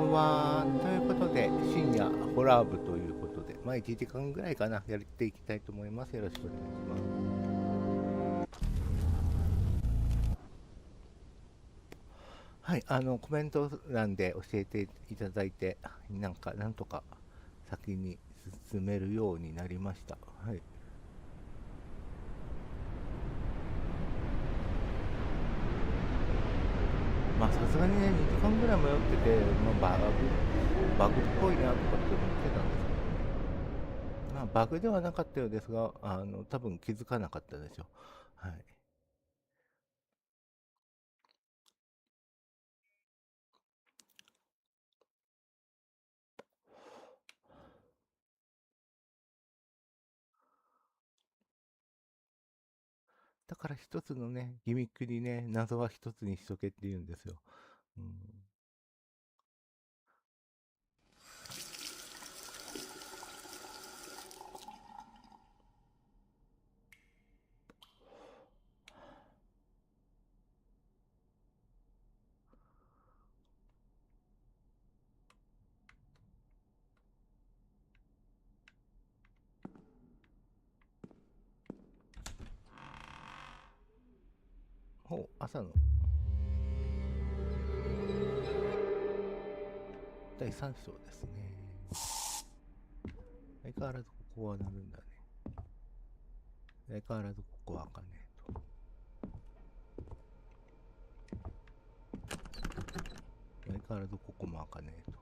んは。ということで、深夜ホラー部ということで、1時間ぐらいかな、やっていきたいと思います。よろしくお願いします。はい、コメント欄で教えていただいて、なんとか先に進めるようになりました。はい。さすがにね、2時間ぐらい迷ってて、バグっぽいなとかって思ってたんですけどね。バグではなかったようですが、多分気づかなかったでしょう。はい。だから一つのね、ギミックにね、謎は一つにしとけって言うんですよ。うん。朝の第3章ですね。相変わらずここは鳴るんだね。相変わらずここは開かねえと。相変わらずここも開かねえと。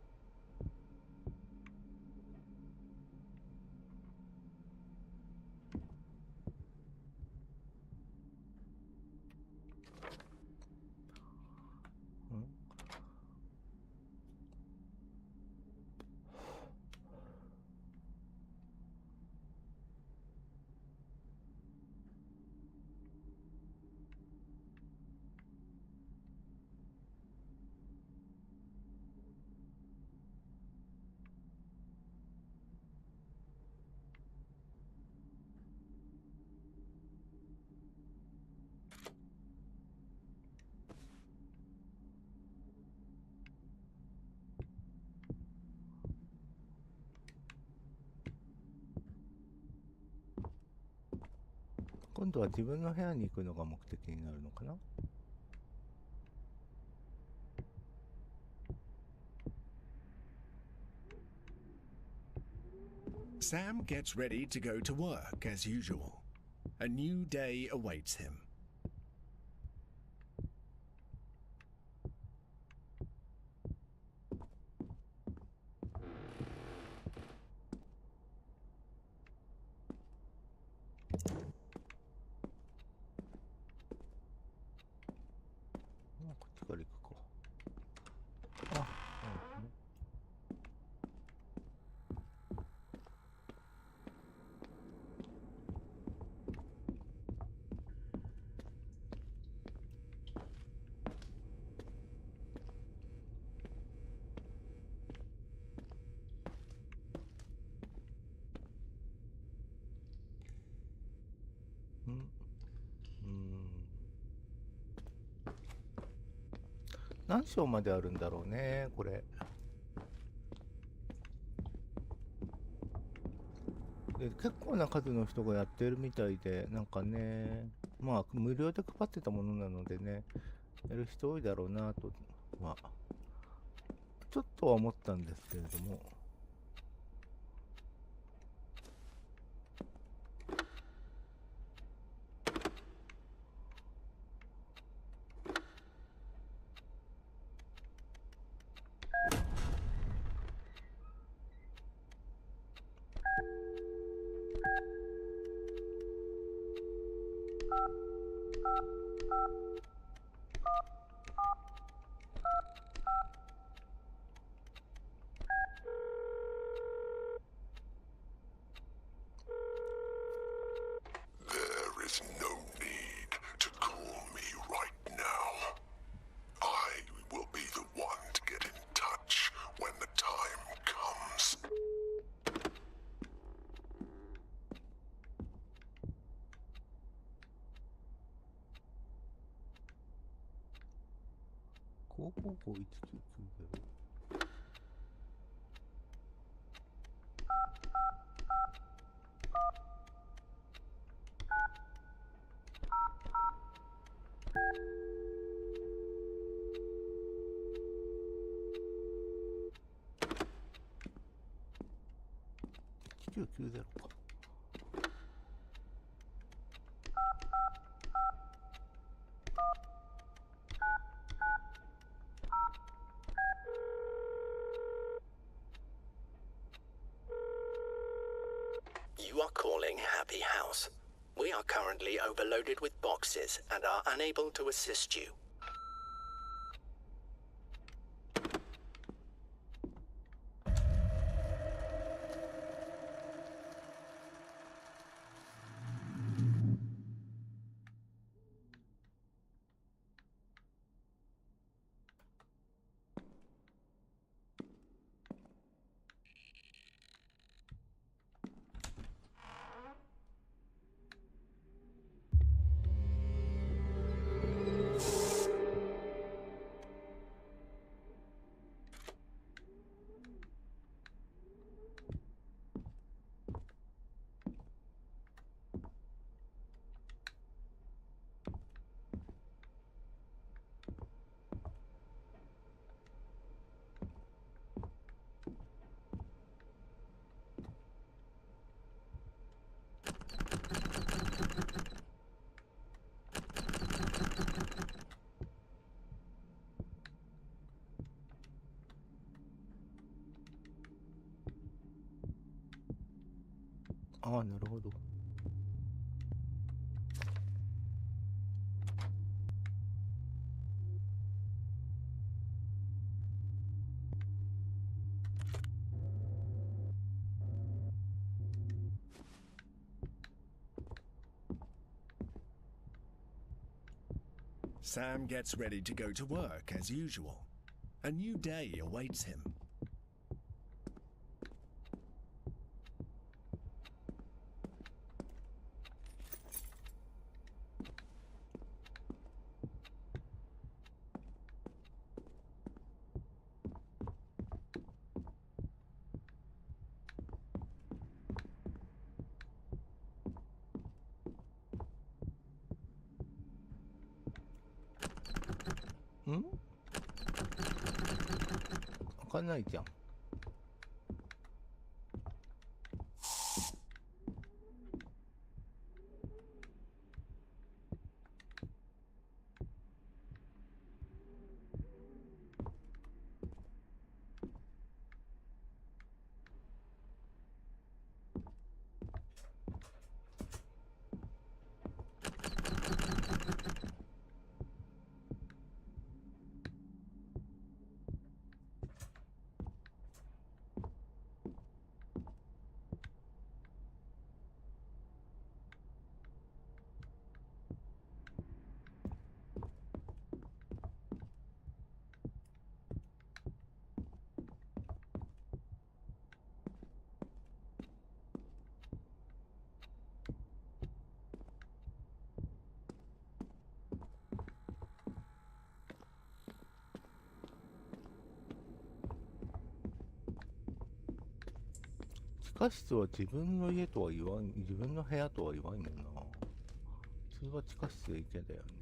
今度は自分の部屋に行くのが目的になるのかな。Sam gets ready to go to work as usual. A new day awaits him.何章まであるんだろうね、これ。で、結構な数の人がやってるみたいで、なんかね、無料で配ってたものなのでね、やる人多いだろうなと、ちょっとは思ったんですけれども。5551990 3990か。You are calling Happy House. We are currently overloaded with boxes and are unable to assist you.ああ、なるほど。Sam gets ready to go to work as usual. A new day awaits him.ん？開かないじゃん。地下室は自分の家とは言わん、自分の部屋とは言わんよな。普通は地下室で行けだよね。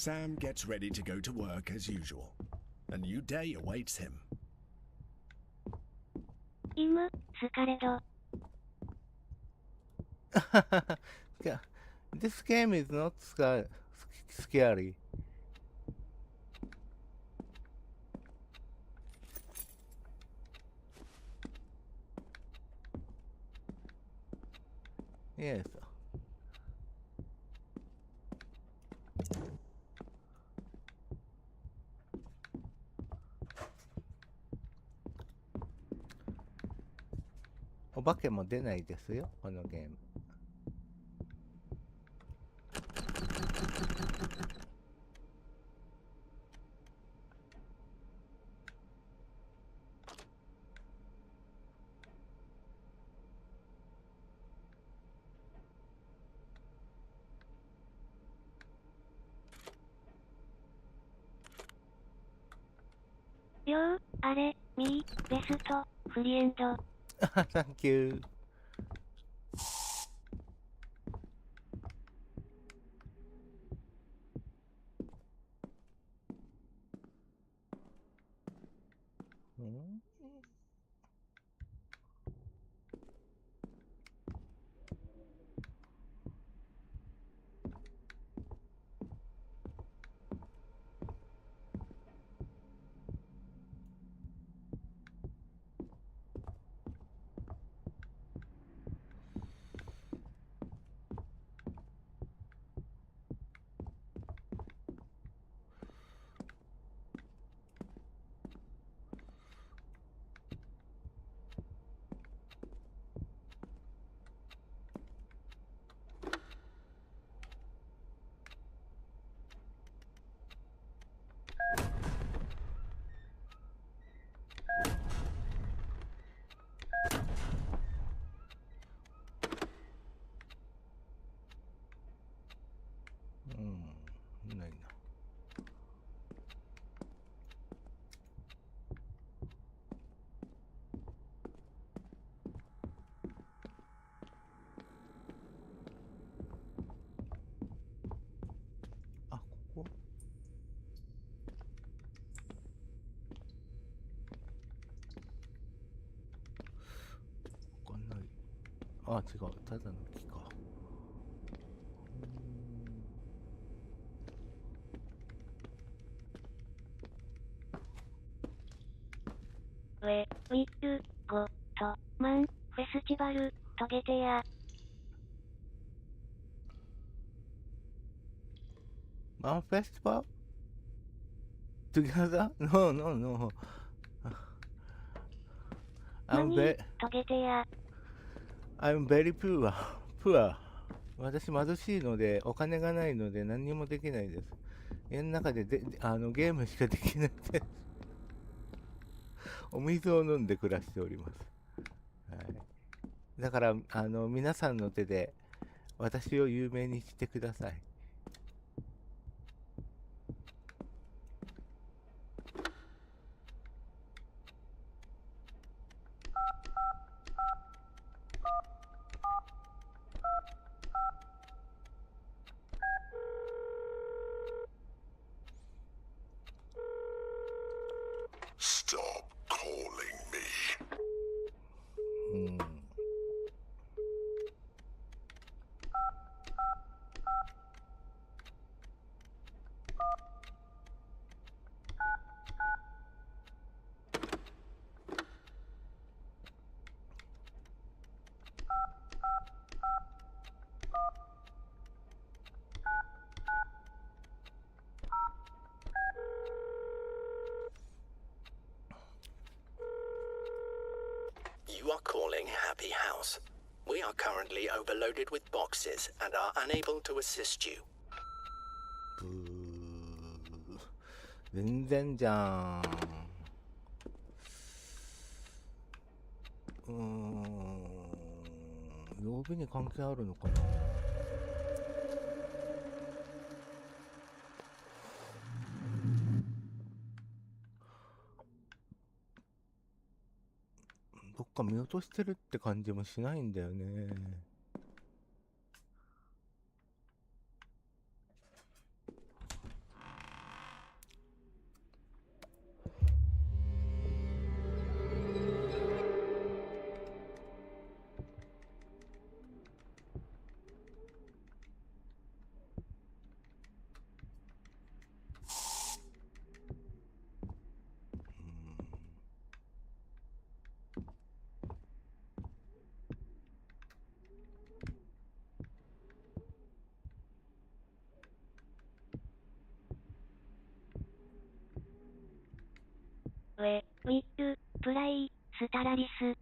Sam gets ready to go to work as usual. A new day awaits him. イム、スカレド。This game is not scary. Yes. お化けも出ないですよ、このゲーム。よー、あれ、みー、ベスト、フリエンド。Thank you. ないな。あ、ここ。わかんない。あ、違う。ただの木か。ウィッゴ、と、マン、フェスティバル、トゲテヤ。マンフェスティバル Together? No, no, no. トゲテヤ。I'm very poor. 私貧しいので、お金がないので何にもできないです。家の中でゲームしかできないです。お水を飲んで暮らしております。はい、だから皆さんの手で私を有名にしてください。Stop calling me. You are calling Happy House. We are currently overloaded with boxes and are unable to assist you. 全然じゃん。曜日に関係あるのかな。どっか見落としてるって感じもしないんだよね。ウィット、プライ、スタラリス。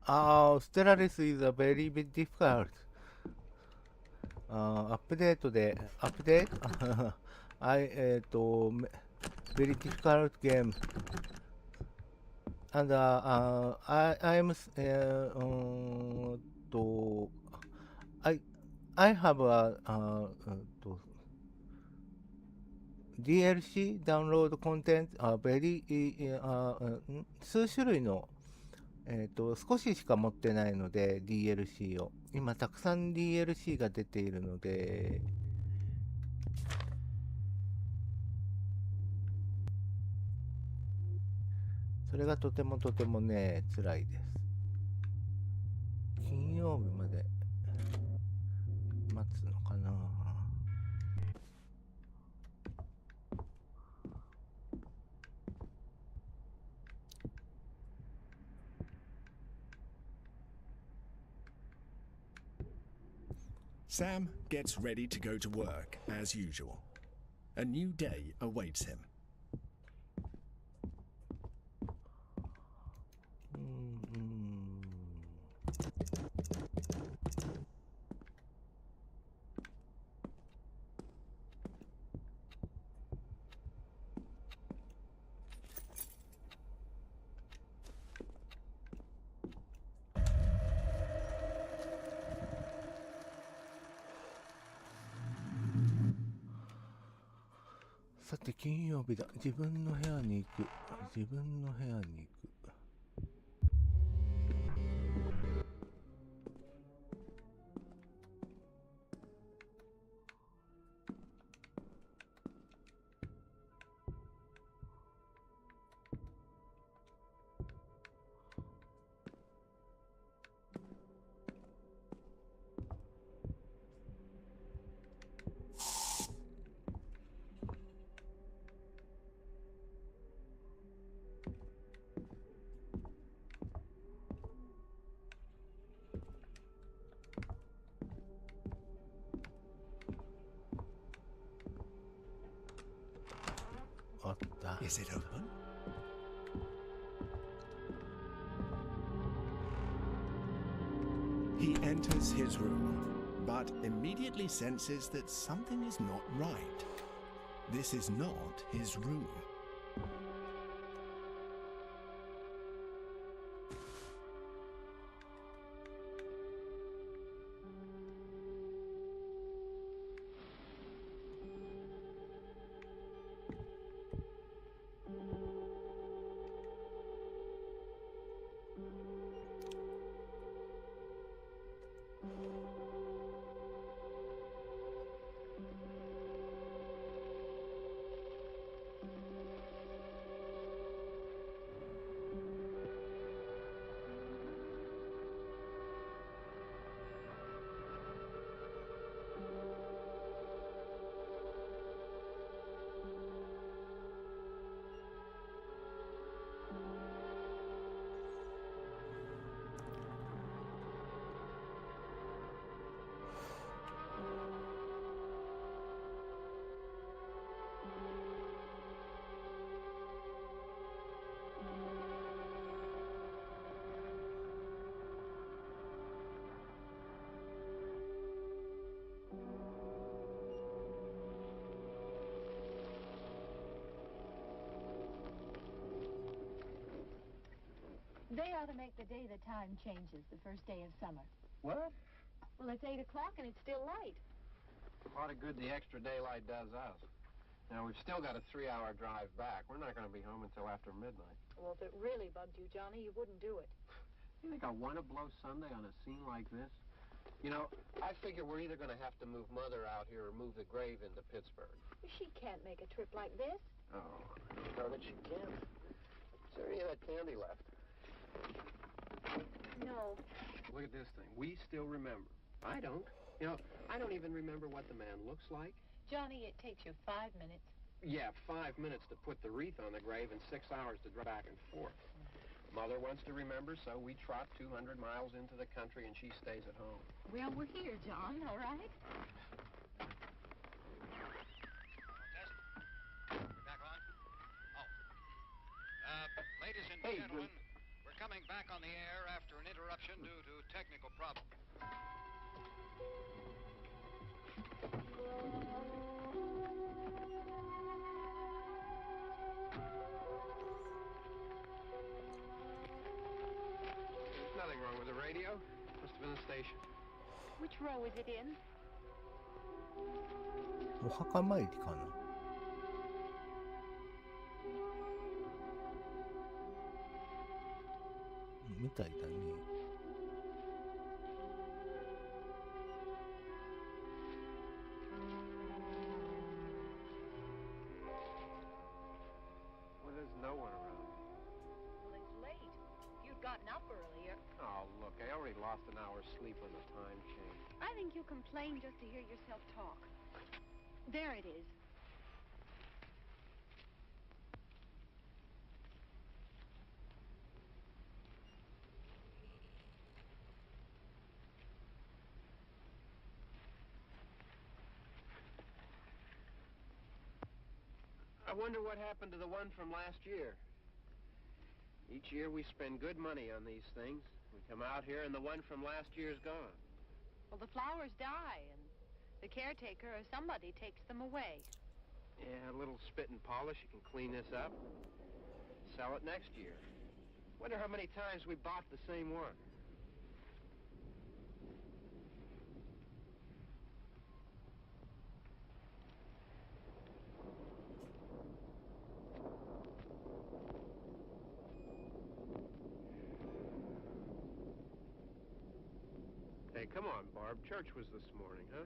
Stellaris is a very bit difficult. アップデートで、アップデートvery difficult game. And I have a DLC download content very 数種類の少ししか持ってないので DLC を今たくさん DLC が出ているのでそれがとてもね辛いです。金曜日まで待つのかな。Sam gets ready to go to work as usual. A new day awaits him. さて金曜日だ。自分の部屋に行く。あった。Is it open? He enters his room, but immediately senses that something is not right. This is not his room. They ought to make the day the time changes, the first day of summer. What? Well, it's 8 o'clock and it's still light. A lot of good the extra daylight does us. Now, we've still got a 3-hour drive back. We're not going to be home until after midnight. Well, if it really bugged you, Johnny, you wouldn't do it. You think I want to blow Sunday on a scene like this? You know, I figure we're either going to have to move Mother out here or move the grave into Pittsburgh. She can't make a trip like this. Oh, I know that she can. Is there any of that candy left? No. Look at this thing. We still remember. I don't. You know, I don't even remember what the man looks like. Johnny, it takes you 5 minutes. Yeah, 5 minutes to put the wreath on the grave and 6 hours to drive back and forth. Mother wants to remember, so we trot 200 miles into the country and she stays at home. Well, we're here, John, all right? Test. Back on. Oh. back on the air after an interruption due to technical problem. There's nothing wrong with the radio. Must have been the station. Which row is it in? お墓参りかな。みたいだね。Well, there's no one around. Well, it's late. You'd gotten up earlier. Oh, look, I already lost an hour's sleep when the time changed. I think you complain just to hear yourself talk. There it is. I wonder what happened to the one from last year. Each year we spend good money on these things. We come out here and the one from last year's gone. Well, the flowers die, and the caretaker or somebody takes them away. Yeah, a little spit and polish. You can clean this up. Sell it next year. Wonder how many times we bought the same one. Hey, come on, Barb. Church was this morning, huh?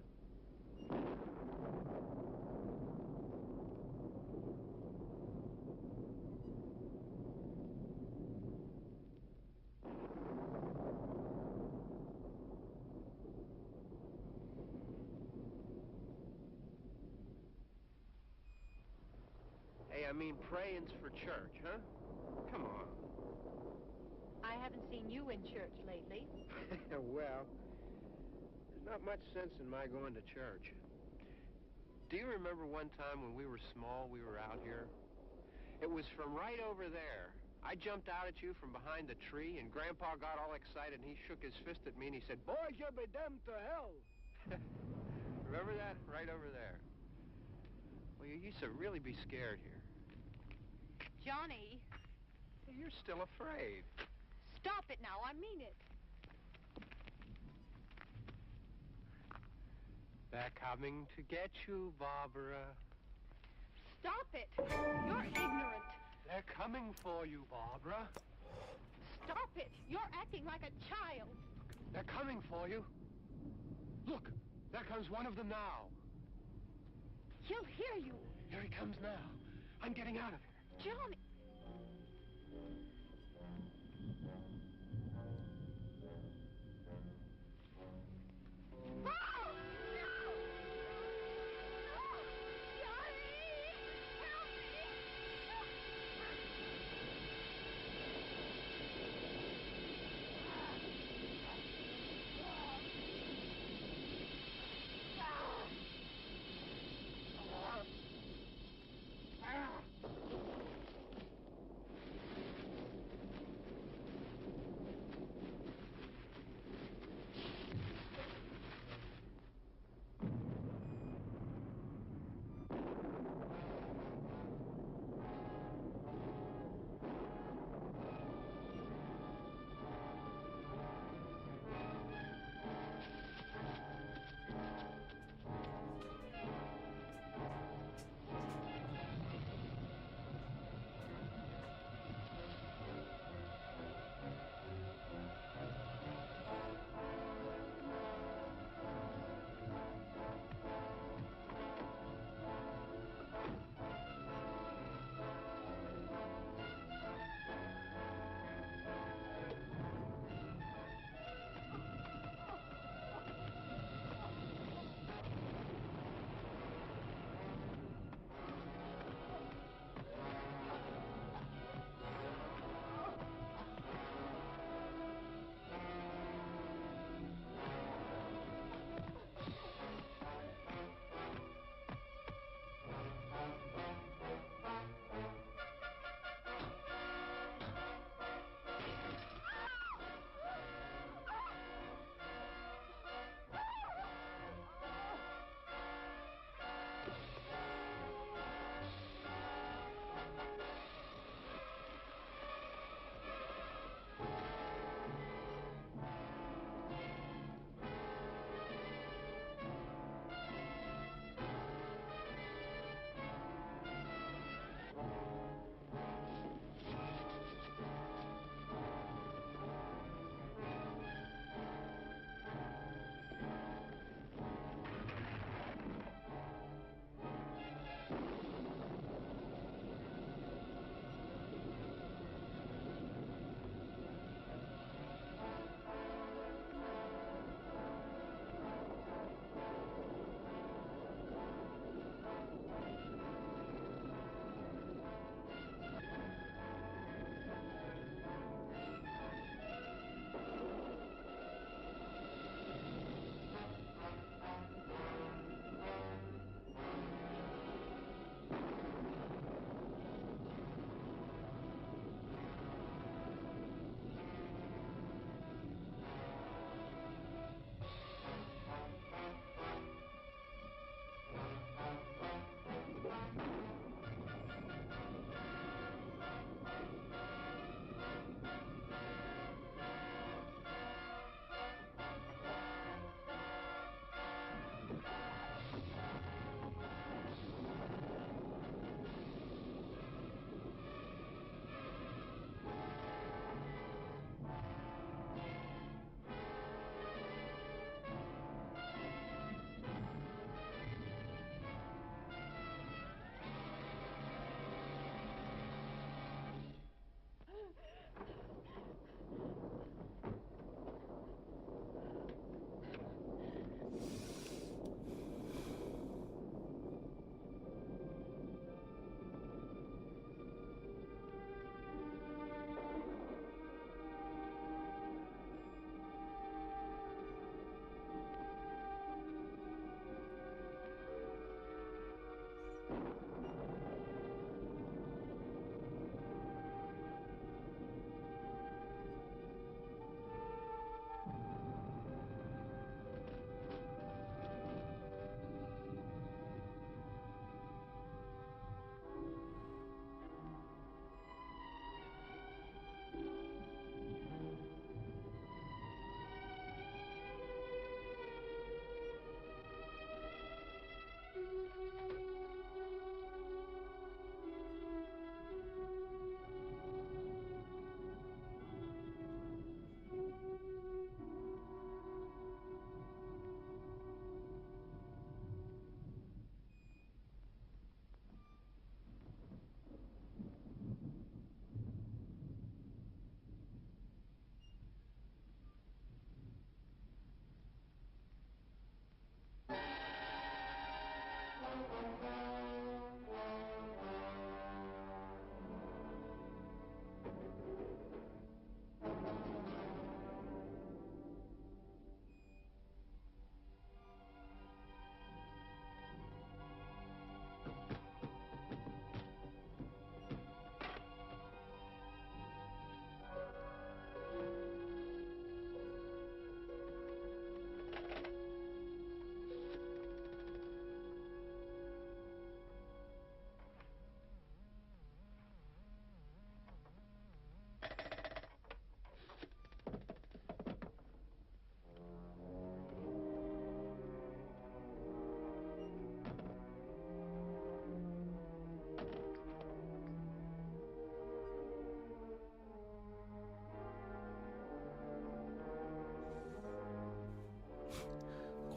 Hey, I mean praying's for church, huh? Come on. I haven't seen you in church lately. Well, there's not much sense in my going to church. Do you remember one time when we were small, we were out here? It was from right over there. I jumped out at you from behind the tree, and Grandpa got all excited, and he shook his fist at me, and he said, "Boys, you'll be damned to hell." Remember that? Right over there. Well, you used to really be scared here. Johnny, You're still afraid. stop it now. I mean it. They're coming to get you, Barbara. Stop it. You're ignorant. They're coming for you, Barbara. Stop it. You're acting like a child. They're coming for you. Look, there comes one of them now. He'll hear you. Here he comes now. I'm getting out of here. Johnny.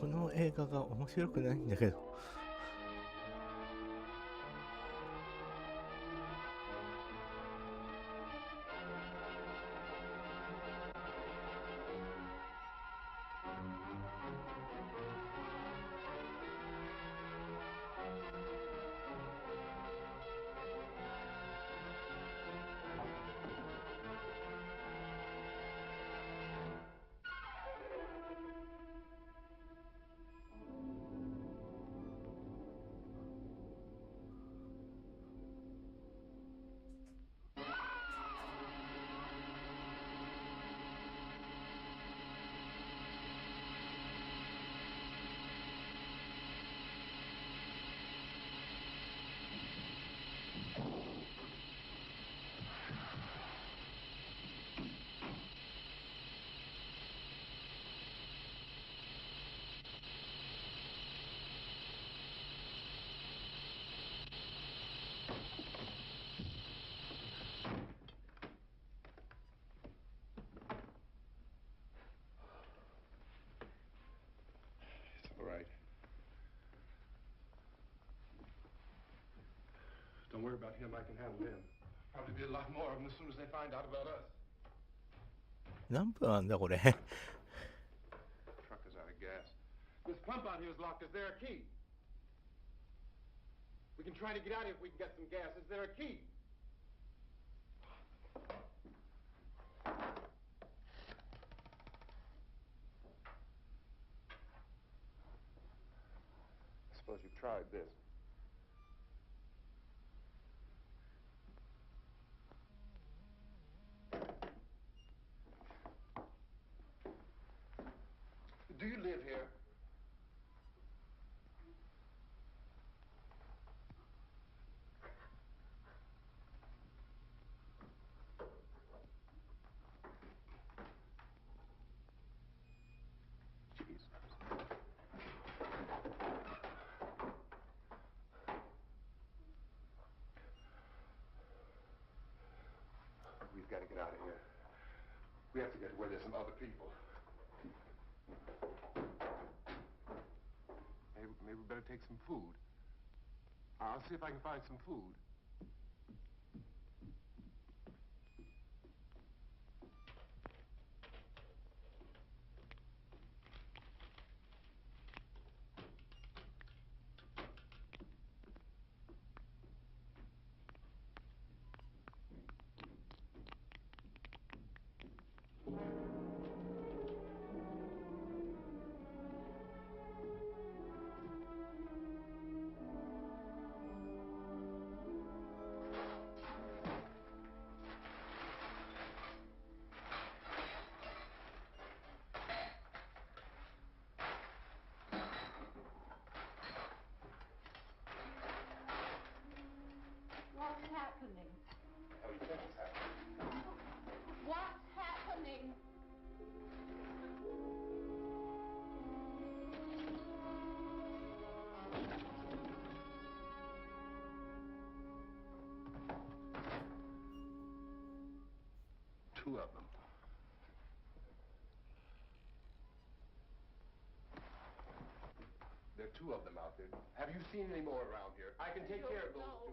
この映画が面白くないんだけど。Don't worry about him, I can handle him. Probably be a lot more of them as soon as they find out about us. 何分あんだこれ。 Truck is out of gas. This pump out here is locked. Is there a key? We can try to get out here if we can get some gas. Is there a key? I suppose you've tried this. Do you live here? Jesus. We've got to get out of here. We have to get to where there's some other people. Maybe we better take some food. I'll see if I can find some food. What's happening? What do you think is happening? What's happening? Two of them. There are two of them out there. Have you seen any more around here? I can take care of those two.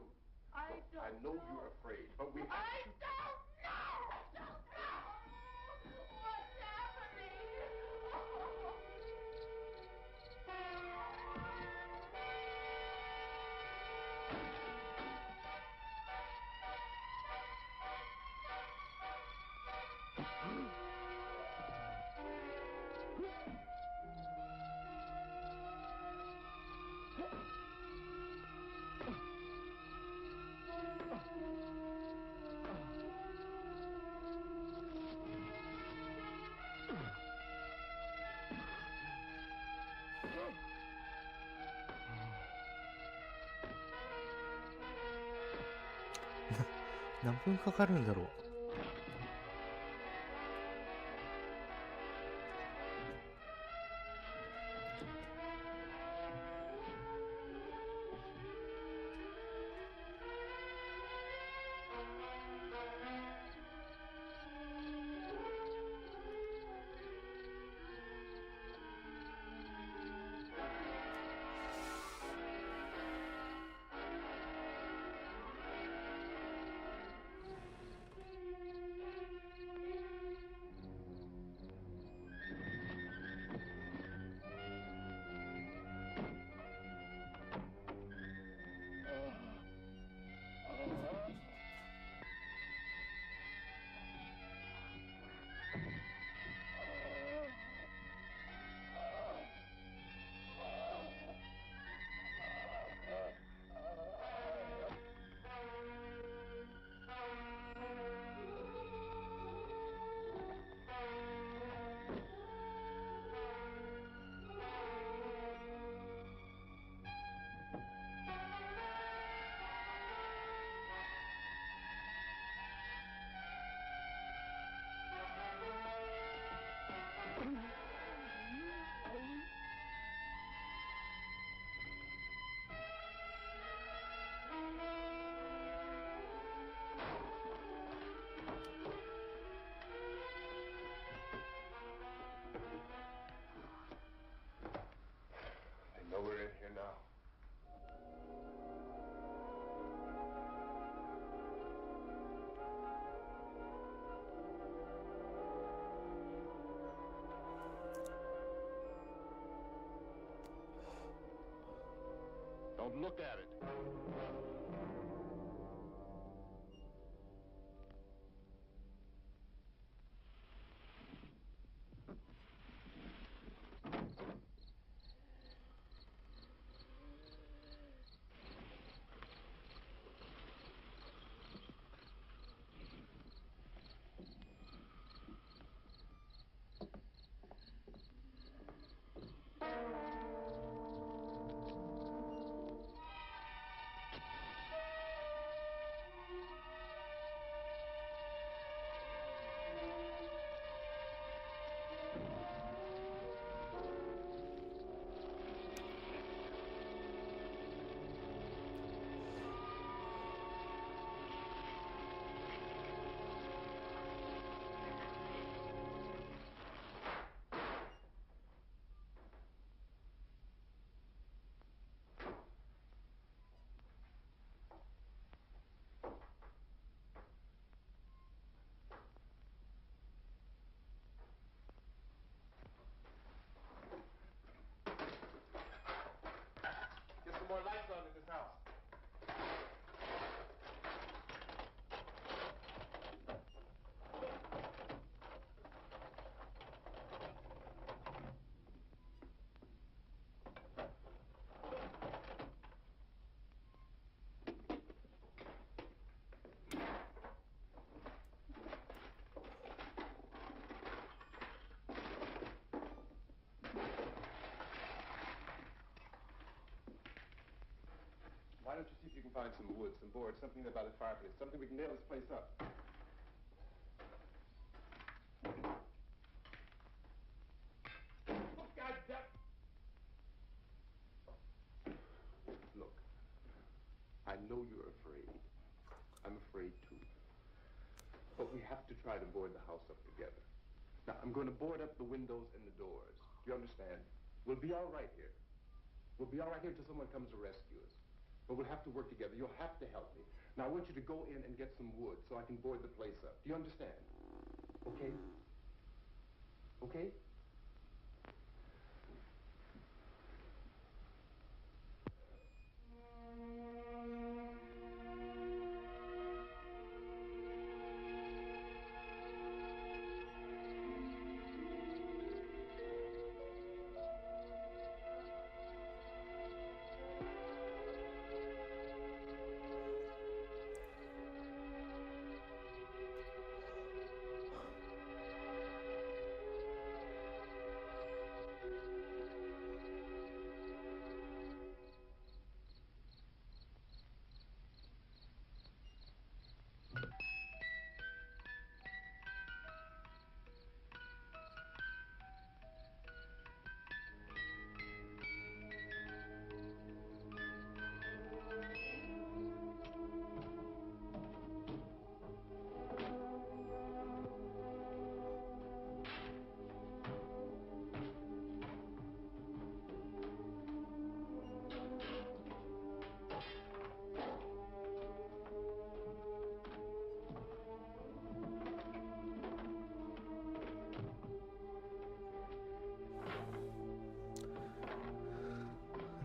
I know you're afraid, but we have to... I don't know! What's happening?何分かかるんだろう。look at it. More lights on in this house. Why don't you see if you can find some wood, some board, something about the fireplace, something we can nail this place up. Oh, God damn. Look, I know you're afraid. I'm afraid too. But we have to try to board the house up together. Now, I'm going to board up the windows and the doors. Do you understand? We'll be all right here. We'll be all right here until someone comes to rescue us. But we'll have to work together. You'll have to help me. Now, I want you to go in and get some wood so I can board the place up. Do you understand? Okay? Okay?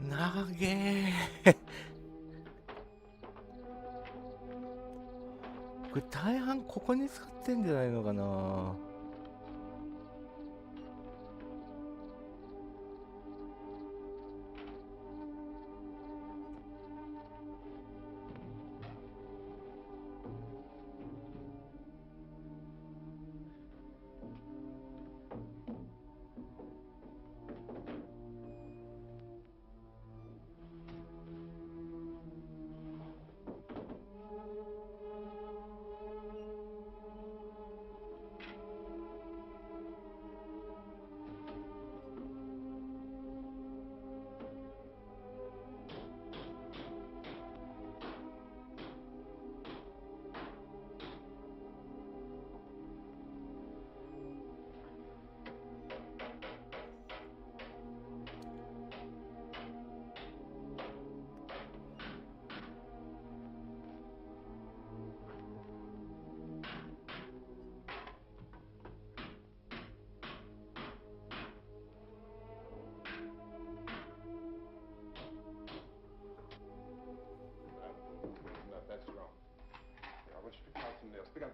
なげーこれ大半ここに使ってんじゃないのかな。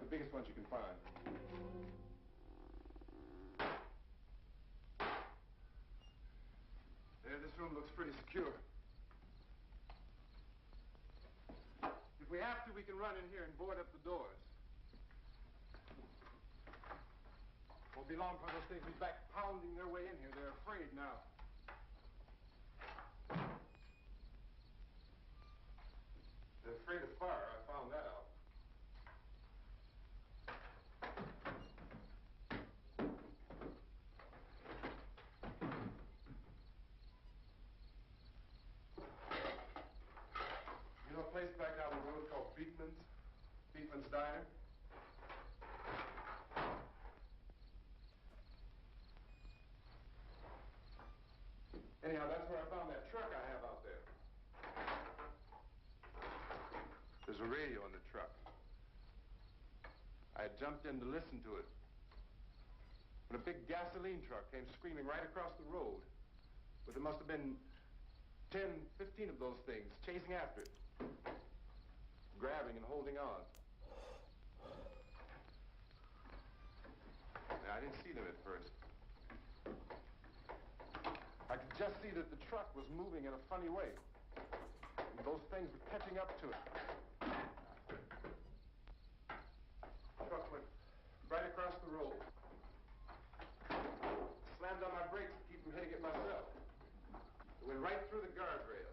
the biggest ones you can find. There, this room looks pretty secure. If we have to, we can run in here and board up the doors. Won't be long before those things will be back pounding their way in here. They're afraid now. They're afraid of fire. I found that out. You know a place back down the road called Beekman's? Beekman's Diner? Anyhow, that's where I found that truck I have out there. There's a radio in the truck. I had jumped in to listen to it when a big gasoline truck came screaming right across the road. But there must have been 10, 15 of those things chasing after it, grabbing and holding on. Now, I didn't see them at first. I could just see that the truck was moving in a funny way. And those things were catching up to it. The truck went right across the road. Slammed on my brakes to keep from hitting it myself. It went right through the guardrail.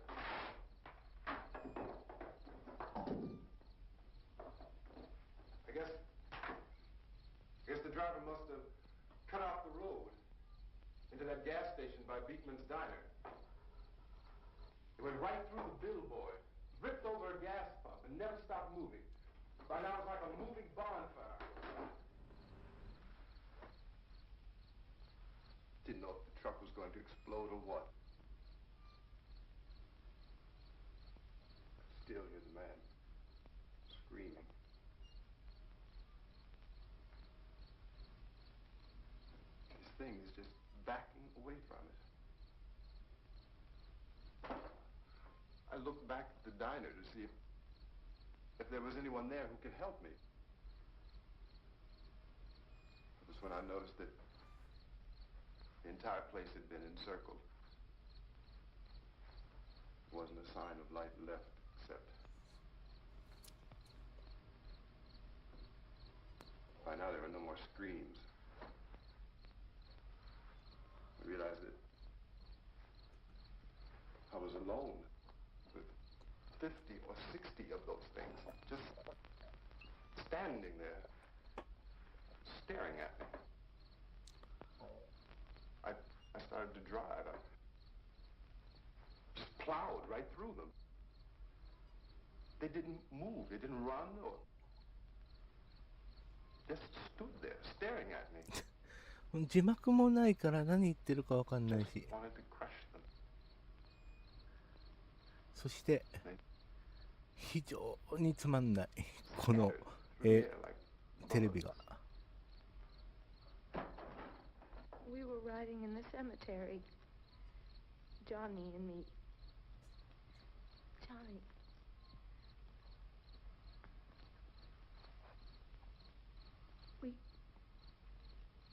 I guess the driver must have cut off the road into that gas station by Beekman's Diner. It went right through the billboard, ripped over a gas pump, and never stopped moving. By now, it's like a moving bonfire. Didn't know if the truck was going to explode or what. Still hear the man screaming. This thing is just backing away from it. I looked back at the diner to see if there was anyone there who could help me. It was when I noticed that the entire place had been encircled. There wasn't a sign of light left except by now there were no more screams. I realized that I was alone with 50 or 60 of those things, just standing there, staring at me. I started to drive. I just plowed right through them. They didn't move. They didn't run or just stood there, staring at me. 字幕もないから何言ってるかわかんないし。そして非常につまんないこのテレビが。We were riding in the cemetery, Johnny and me. Johnny.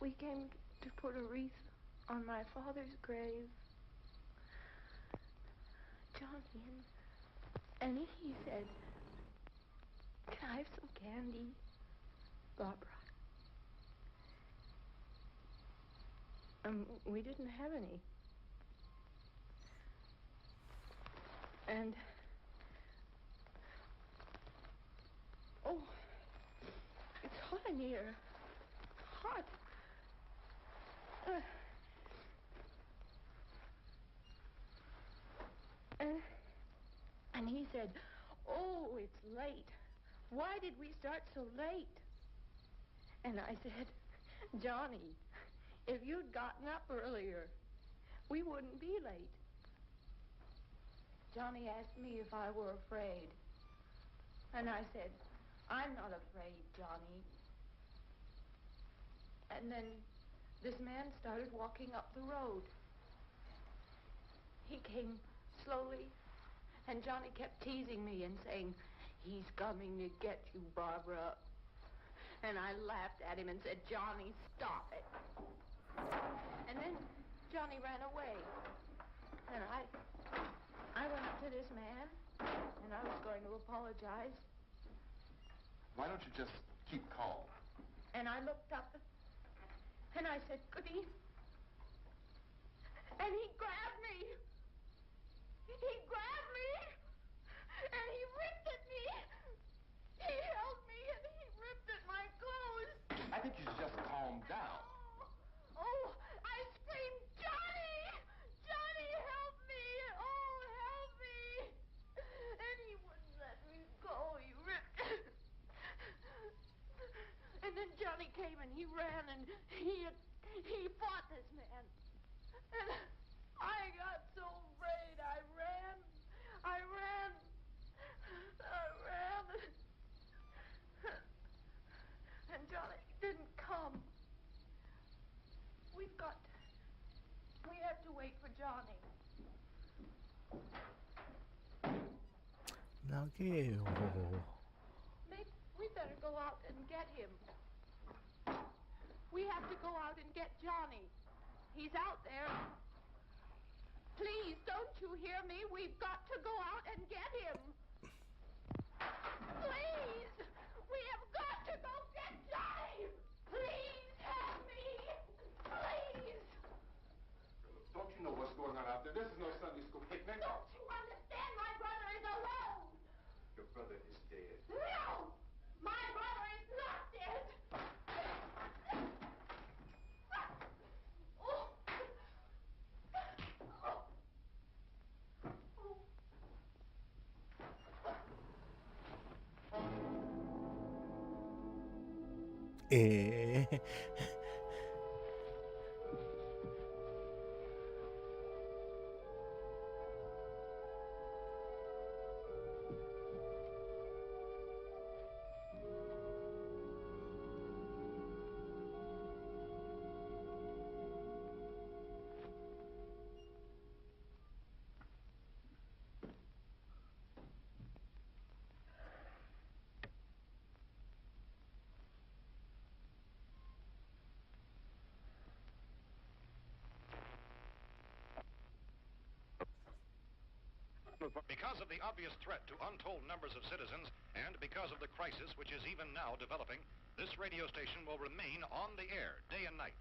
We came to put a wreath on my father's grave. Johnny, and he said, "Can I have some candy, Barbara?" We didn't have any. And oh, it's hot in here. Hot. And he said, "Oh, it's late. Why did we start so late?" And I said, "Johnny, if you'd gotten up earlier, we wouldn't be late." Johnny asked me if I were afraid. And I said, "I'm not afraid, Johnny." And then this man started walking up the road. He came slowly, and Johnny kept teasing me and saying, "He's coming to get you, Barbara." And I laughed at him and said, Johnny, stop it. And then Johnny ran away. And I went up to this man, and I was going to apologize. Why don't you just keep calm? And I looked up, and I said, Goody. And he grabbed me. He grabbed me, and he ripped at me. He held me, and he ripped at my clothes. I think you should just calm down. Oh, I screamed, Johnny! Johnny, help me! Oh, help me! And he wouldn't let me go. He ripped. And then Johnny came and he ran and he fought this man. And I got so afraid. I ran. And Johnny didn't come. We have to wait for Johnny. 長えよ。 We better go out and get him. We have to go out and get Johnny. He's out there. Please, don't you hear me? We've got to go out and get him. Please! We have got to go get Johnny! Please help me! Please! Don't you know what's going on out there? This is no Sunday school picnic. Don't you understand? My brother is alone! Your brother is dead. No! My brother is not dead! Because of the obvious threat to untold numbers of citizens, and because of the crisis which is even now developing, this radio station will remain on the air day and night.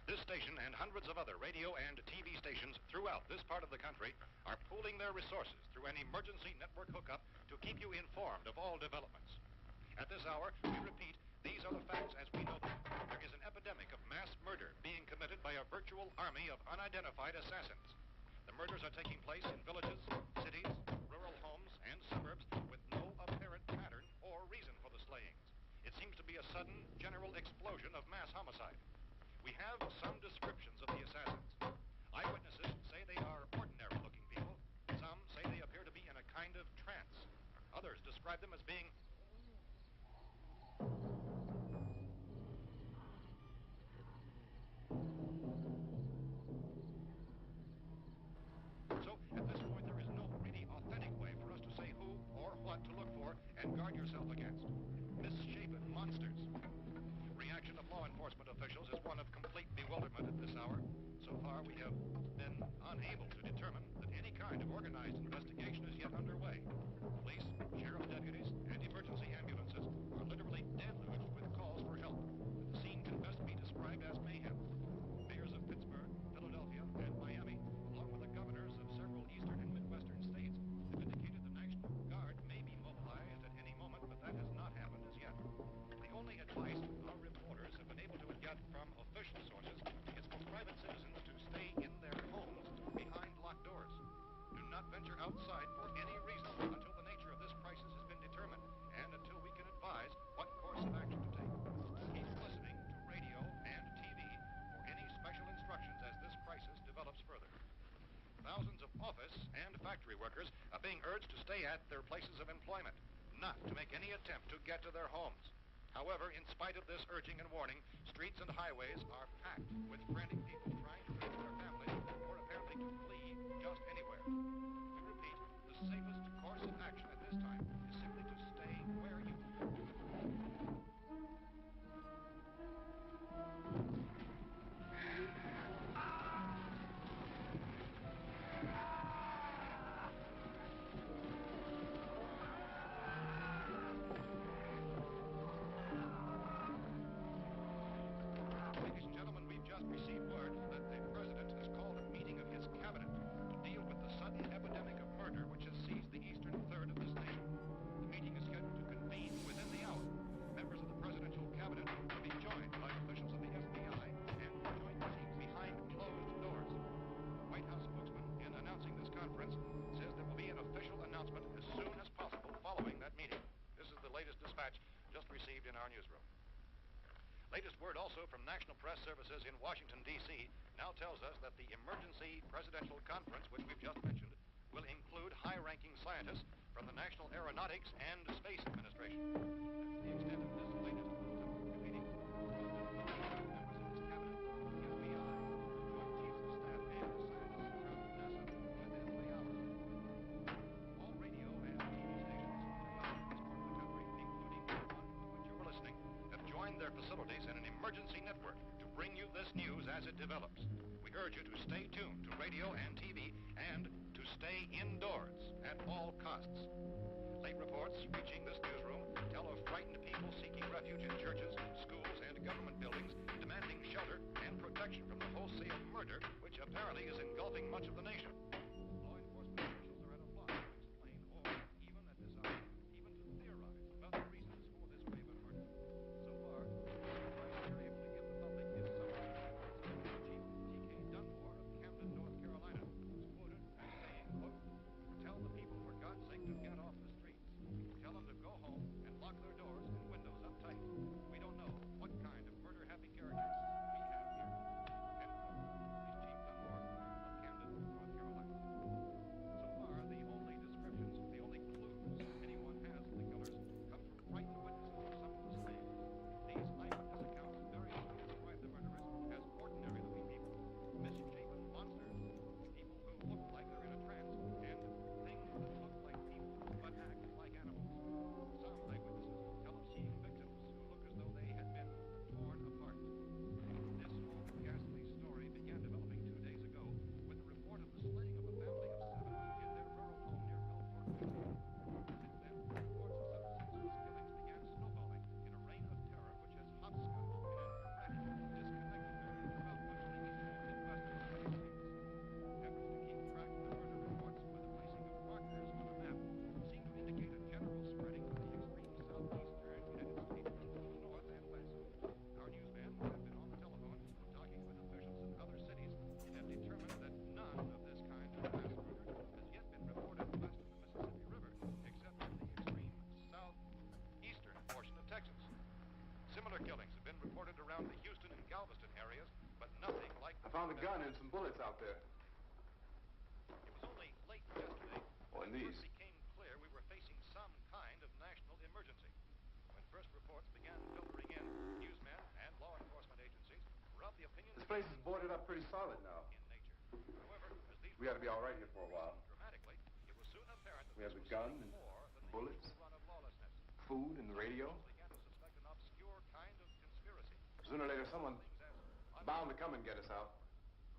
This station and hundreds of other radio and TV stations throughout this part of the country are pooling their resources through an emergency network hookup to keep you informed of all developments. At this hour, we repeat, these are the facts as we know them. There is an epidemic of mass murder being committed by a virtual army of unidentified assassins. The murders are taking place in villages, cities, rural homes, and suburbs with no apparent pattern or reason for the slayings. It seems to be a sudden, general explosion of mass homicide. We have some descriptions of the assassins. Eyewitnesses say they are ordinary-looking people. Some say they appear to be in a kind of trance. Others describe them as being and guard yourself against misshapen monsters. Reaction of law enforcement officials is one of complete bewilderment at this hour. So far, we have been unable to determine that any kind of organized investigation is yet underway. Police, sheriff's deputies, and emergency ambulances are literally deluged with calls for help. The scene can best be described as mayhem. Mayors of Pittsburgh, Philadelphia, and Miami, along with the governors of several eastern and midwestern states, have indicated the National Guard may be mobilized at any moment, but that has not happened as yet. The only advice our reporters have been able to get from official sources is for private citizens to stay in their homes behind locked doors. Do not venture outside for any reason until the nature of this crisis has been determined and until we can advise what course of action to take. Keep listening to radio and TV for any special instructions as this crisis develops further. Thousands of office and factory workers are being urged to stay at their places of employment, not to make any attempt to get to their homes. However, in spite of this urging and warning, streets and highways are packed with frantic people trying to reach their families or apparently to flee just anywhere. We repeat, the safest course of action at this time is simply to stay where you are. our newsroom. Latest word also from National Press Services in Washington, D.C. now tells us that the emergency presidential conference, which we've just mentioned, will include high-ranking scientists from the National Aeronautics and Space Administration. That's the extent of this latest meeting. Members of this cabinet, the FBI, Joint Chiefs of Staff, and scientists from NASA within the hour. All radio and TV stations throughout this part of the country, including the one to which you're listening, have joined their facilities in an emergency network to bring you this news as it develops. We urge you to stay tuned to radio and TV and to stay indoors at all costs. Late reports reaching this newsroom tell of frightened people seeking refuge in churches, schools, and government buildings, demanding shelter and protection from the wholesale murder, which apparently is engulfing much of the nation. Law enforcement officials are at a loss to explain or, even at this hour, even to theorize about the reasons for this wave of murder. So far, the advice we're able to give the public is summary. Chief T.K. Dunmore of Camden, North Carolina, was quoted as saying, quote, "Tell the people, for God's sake, to get off the streets. Tell them to go home and lock their doors and windows up tight. We don't know what kind of murder-happy characters we have here." End quote. Police Chief Dunmore of Camden, North Carolina. So far, the only descriptions, the only clues anyone has of the killers come from frightened witnesses of some of the slaves. These eyewitness accounts very often describe the murderers as ordinary-looking people, misshapen monsters, people who look like they're in a trance, and things that look like people but act like animals. Some eyewitnesses tell of seeing victims who look as though they had been torn apart. This whole ghastly story began developing 2 days ago with the report of the slaying of a family of 7 in their rural home near Gulfport, Virginia. Since then, reports of such senseless killings began snowballing in a reign of terror which has hopscotched in an erratic, disconnected area throughout much of the eastern and western United States. Efforts to keep track of the murder reports by the placing of markers on a map seem to indicate a general spreading of the extreme southeastern United States into the north and west. Our newsmen have been on the telephone talking with officials in other cities and have determined that none of this kind of mass murder has yet been reported west of the Mississippi River, except in the extreme southeastern portion of Texas. Similar killings have been reported around the Houston and Galveston areas, but nothing like I found a gun and some bullets out there. It was only late yesterday Oh, and when it these. first became clear we were facing some kind of national emergency. When first reports began filtering in, newsmen and law enforcement agencies were of the opinion This that place is boarded up pretty solid now. in nature. However, as these We ought to be all right here for a while. dramatically, it was soon apparent that We have this the was gun something and more than the bullets. usual run of lawlessness. Food and the radio. Some began to suspect an obscure kind of conspiracy. Sooner or later, someone Things as bound to come and get us out.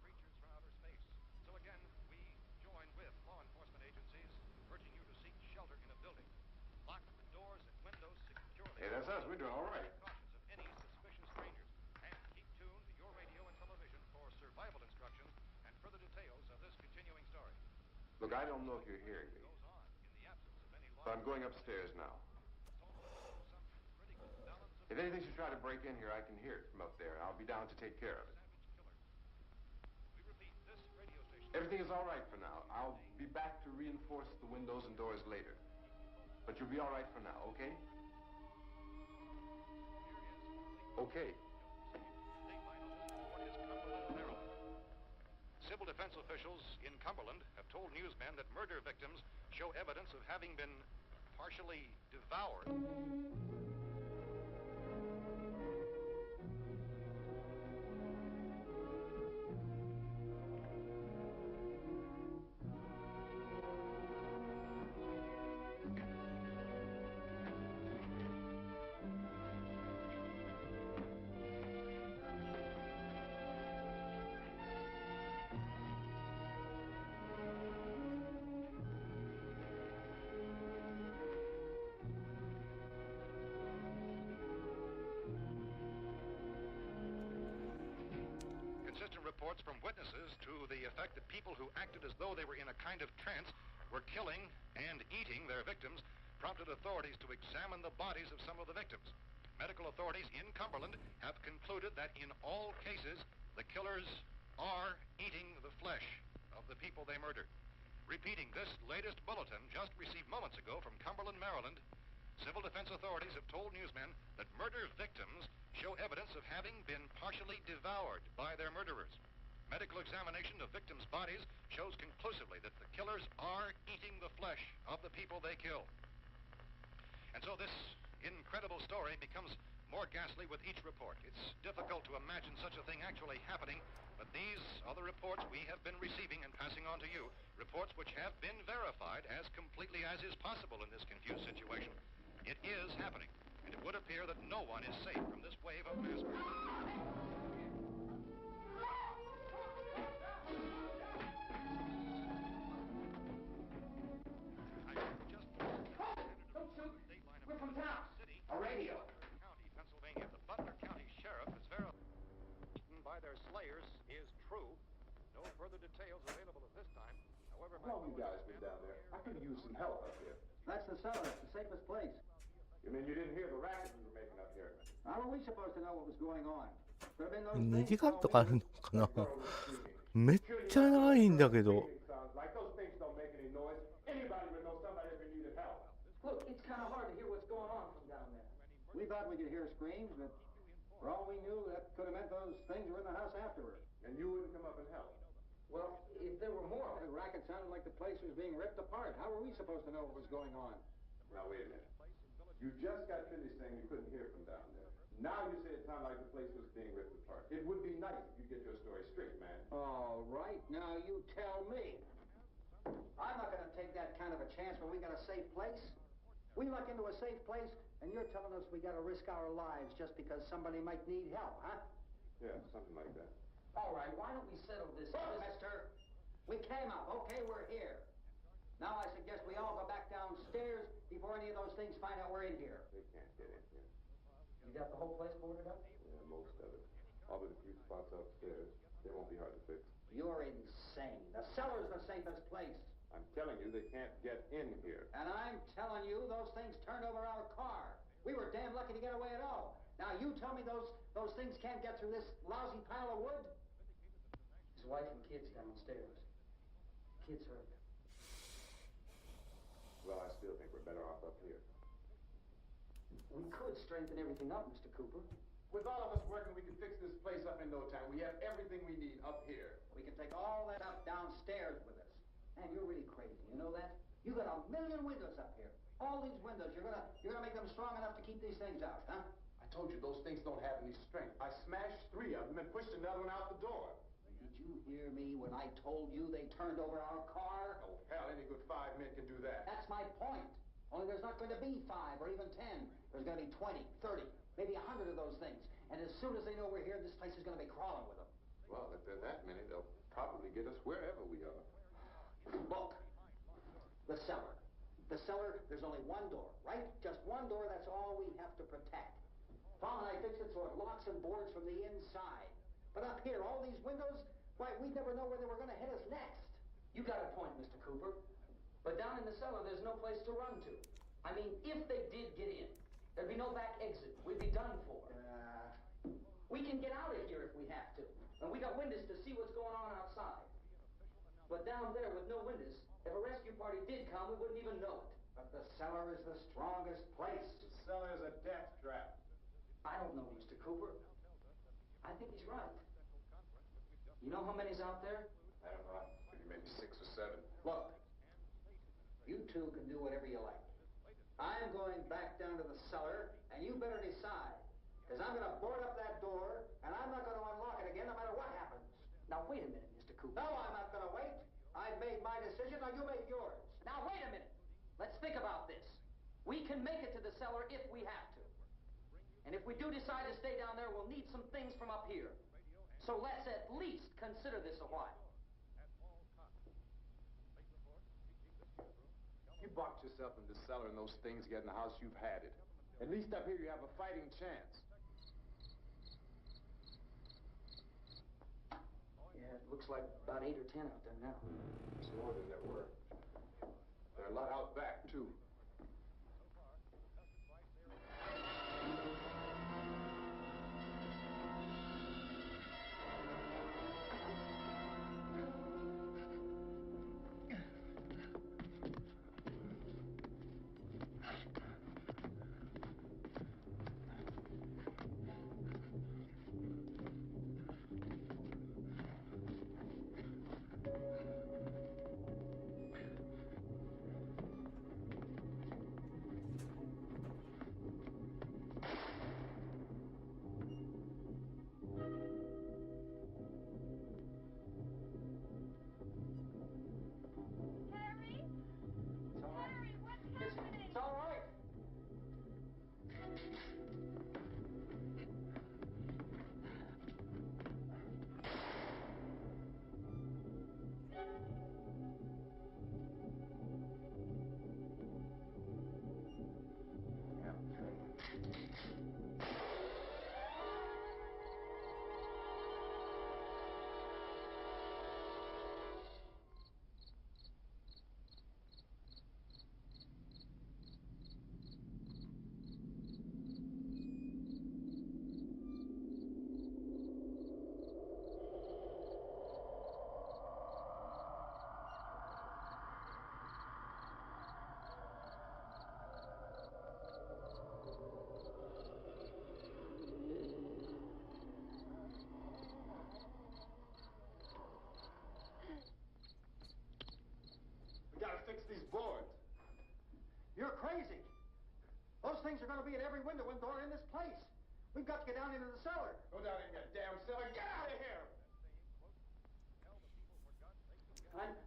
creatures from outer space. So again, we join with law enforcement agencies, urging you to seek shelter in a building. Lock the doors and windows securely. Hey, that's us. We're doing all right. Precautions of any suspicious strangers. And keep tuned to your radio and television for survival instructions and further details of this continuing story. Look, I don't know if you're hearing me, Goes on in the absence of any law. but I'm going upstairs now. Some critical balance of If anything should try to break in here, I can hear it from up there, and I'll be down to take care of it. savage killers. We repeat, this radio station. Everything is all right for now. I'll be back to reinforce the windows and doors later. But you'll be all right for now, okay? Okay. Civil defense officials in Cumberland have told newsmen that murder victims show evidence of having been partially devoured. Consistent reports from witnesses to the effect that people who acted as though they were in a kind of trance were killing and eating their victims prompted authorities to examine the bodies of some of the victims. Medical authorities in Cumberland have concluded that in all cases, the killers are eating the flesh of the people they murdered. Repeating this latest bulletin just received moments ago from Cumberland, Maryland, Civil defense authorities have told newsmen that murder victims show evidence of having been partially devoured by their murderers. Medical examination of victims' bodies shows conclusively that the killers are eating the flesh of the people they kill. And so this incredible story becomes more ghastly with each report. It's difficult to imagine such a thing actually happening, but these are the reports we have been receiving and passing on to you, reports which have been verified as completely as is possible in this confused situation. It is happening, and it would appear that no one is safe from this wave of mass murder. We're from town. A radio. County, Pennsylvania. The Butler County Sheriff is verified by their slayers is true. No further details available at this time. However, How long you guys been down there? I could use some help up here. That's the cellar. It's the safest place. You mean you didn't hear the racket we were making up here? How are we supposed to know what was going on? Could have been those 2 things. 時間とかあるのかな。めっちゃ長いんだけど。 Like those things don't make any noise. Anybody would know somebody ever needed help. Look, it's kind of hard to hear what's going on from down there. We thought we could hear screams, but for all we knew, that could have meant those things were in the house afterward. And you wouldn't come up and help. Well, if there were more, the racket sounded like the place was being ripped apart. How were we supposed to know what was going on? Now, wait a minute. You just got finished saying you couldn't hear from down there. Now you say it sounded like the place was being ripped apart. It would be nice if you get your story straight, man. All right, now you tell me. I'm not going to take that kind of a chance when we got a safe place. We luck into a safe place, and you're telling us we got to risk our lives just because somebody might need help, huh? Yeah, something like that. All right, why don't we settle this, mister? We came out. Okay, we're here. Now I suggest we all go back downstairs before any of those things find out we're in here. They can't get in here. You got the whole place boarded up? Yeah, most of it. All but a few spots upstairs. They won't be hard to fix. You're insane. The cellar's the safest place. I'm telling you, they can't get in here. And I'm telling you, those things turned over our car. We were damn lucky to get away at all. Now you tell me those things can't get through this lousy pile of wood? His wife and kids downstairs. Kids hurt. Well, I still think we're better off up here. We could strengthen everything up, Mr. Cooper. With all of us working, we can fix this place up in no time. We have everything we need up here. We can take all that up downstairs with us. Man, you're really crazy. You know that? You got 1,000,000 windows up here. All these windows, you're gonna make them strong enough to keep these things out, huh? I told you those things don't have any strength. I smashed 3 of them and pushed another one out the door. Did you hear me when I told you they turned over our car? Oh, hell, any good 5 men can do that. That's my point. Only there's not going to be 5 or even 10. There's going to be 20, 30, maybe 100 of those things. And as soon as they know we're here, this place is going to be crawling with them. Well, if there are that many, they'll probably get us wherever we are. Look, the cellar. The cellar, there's only one door, right? Just one door, that's all we have to protect. Tom and I fixed it so it locks and boards from the inside. But up here, all these windows, why, we'd never know where they were going to hit us next. You got a point, Mr. Cooper. But down in the cellar, there's no place to run to. I mean, if they did get in, there'd be no back exit. We'd be done for. We can get out of here if we have to. And we got windows to see what's going on outside. But down there with no windows, if a rescue party did come, we wouldn't even know it. But the cellar is the strongest place. The cellar is a death trap. I don't know, Mr. Cooper. I think he's right. You know how many's out there? I don't know. Maybe 6 or 7. Look, you two can do whatever you like. I'm going back down to the cellar, and you better decide. Because I'm going to board up that door, and I'm not going to unlock it again no matter what happens. Now, wait a minute, Mr. Cooper. No, I'm not going to wait. I've made my decision, now you make yours. Now, wait a minute. Let's think about this. We can make it to the cellar if we have to. And if we do decide to stay down there, we'll need some things from up here. So let's at least consider this a while. You boxed yourself in the cellar and those things get in the house, you've had it. At least up here you have a fighting chance. Yeah, it looks like about 8 or 10 out there now. It's more than there were. There are a lot out back, too. things are going to be at every window and door in this place. We've got to get down into the cellar. Go down in that damn cellar. Get out of here!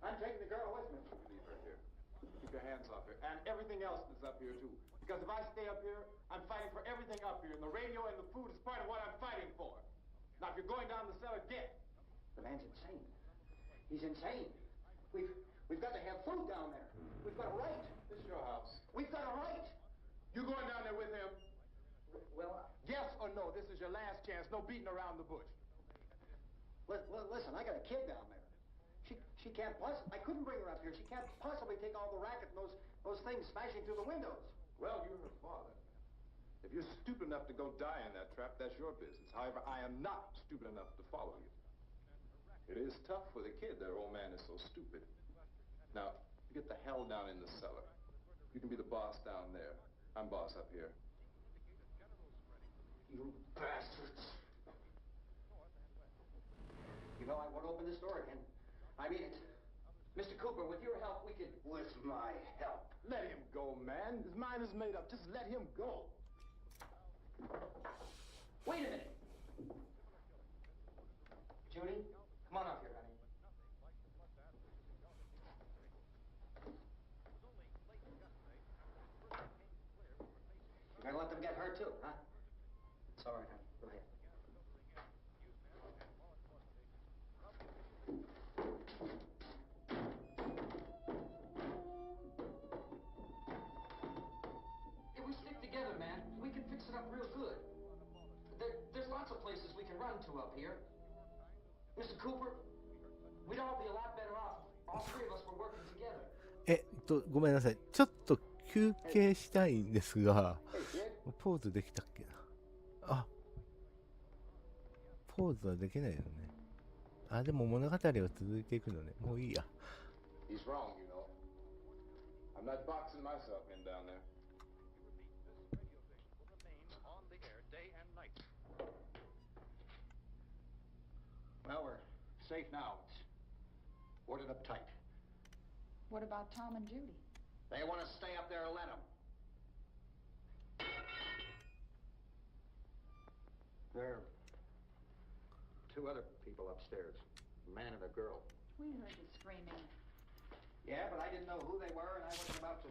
I'm taking the girl with me. Leave her here. Keep your hands off her. And everything else that's up here, too. Because if I stay up here, I'm fighting for everything up here. And the radio and the food is part of what I'm fighting for. Now, if you're going down the cellar, get. The man's insane. He's insane. We've got to have food down there. We've got a right. This is your house. We've got a right. You going down there with him? Well, yes or no? This is your last chance. No beating around the bush. Listen, I got a kid down there. She can't possibly. I couldn't bring her up here. She can't possibly take all the racket and those things smashing through the windows. Well, you're her father. If you're stupid enough to go die in that trap, that's your business. However, I am not stupid enough to follow you. It is tough for the kid. Their old man is so stupid. Now, you get the hell down in the cellar. You can be the boss down there. I'm boss up here. You bastards. You know, I won't open this door again. I mean it. Mr. Cooper, with your help, we can... With my help. Let him go, man. His mind is made up. Just let him go. Wait a minute. Judy, come on up here, honey. You're gonna let them get hurt too, huh? It's all right, honey. Go ahead. If we stick together, man, we can fix it up real good. There's lots of places we can run to up here. Mr. Cooper, we'd all be a lot better off. All three of us were working together. ごめんなさい。ちょっと休憩したいんですが、ポーズできたっけな。あ、ポーズはできないよね。あ、でも物語は続いていくのね。もういいや。He's wrong, you know. I'm not boxing myself in down there. Well, we're safe now. It's boarded up tight. What about Tom and Judy? They want to stay up there, let them. There are two other people upstairs, a man and a girl. We heard the screaming. Yeah, but I didn't know who they were, and I wasn't about to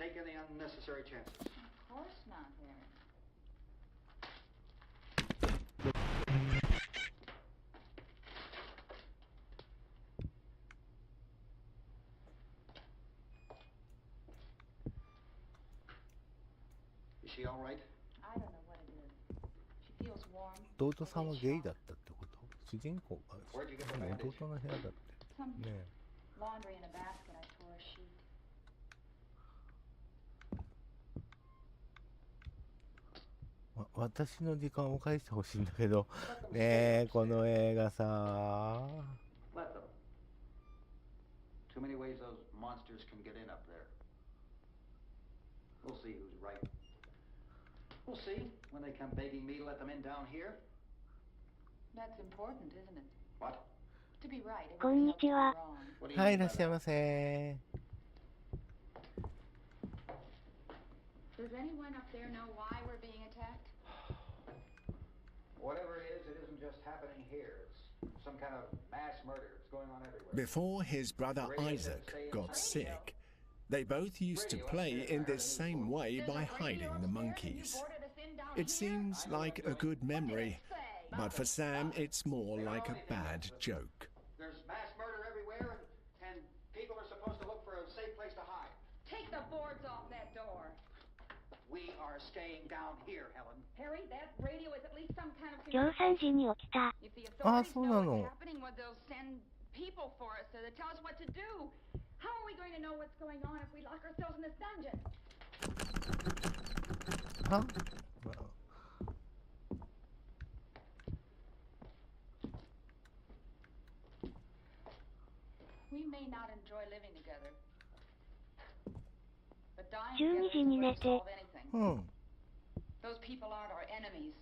take any unnecessary chances. Of course not, Harry. Is she all right? I don't know what it is. She feels warm. 弟さんはゲイだったってこと？主人公が弟の部屋だって。ねえ。Laundry in a basket. I tore a sheet. 私の時間を返してほしいんだけど、ねえ、この映画さ。Let them. Too many ways those monsters can get in up there. We'll see who's right. We'll see when they come begging me to let them in down here. That's important, isn't it? What? To be right. こんにちは。はい、いらっしゃいませ。Does anyone up there know why we're being attacked? Whatever it isn't just happening here. It's some kind of mass murder. It's going on everywhere. Before his brother Isaac got sick, they both used to play in this same way by hiding the monkeys. It seems like a good memory, but for Sam it's more like a bad joke. There's mass murder everywhere, and people are supposed to look for a safe place to hide. Take the boards off that door. We are staying down here, Helen. Harry, that radio is at least some kind of... 今日3時に起きた。 If the あ、 authorities そう know なの。 what's happening, well, they'll send people for us so they tell us what to do. How are we going to know what's going on if we lock ourselves in this dungeon? は？ We may not enjoy living together, but dying 12 together 時 is に a way 寝 to て。 solve anything. うん。 Those people aren't our enemies.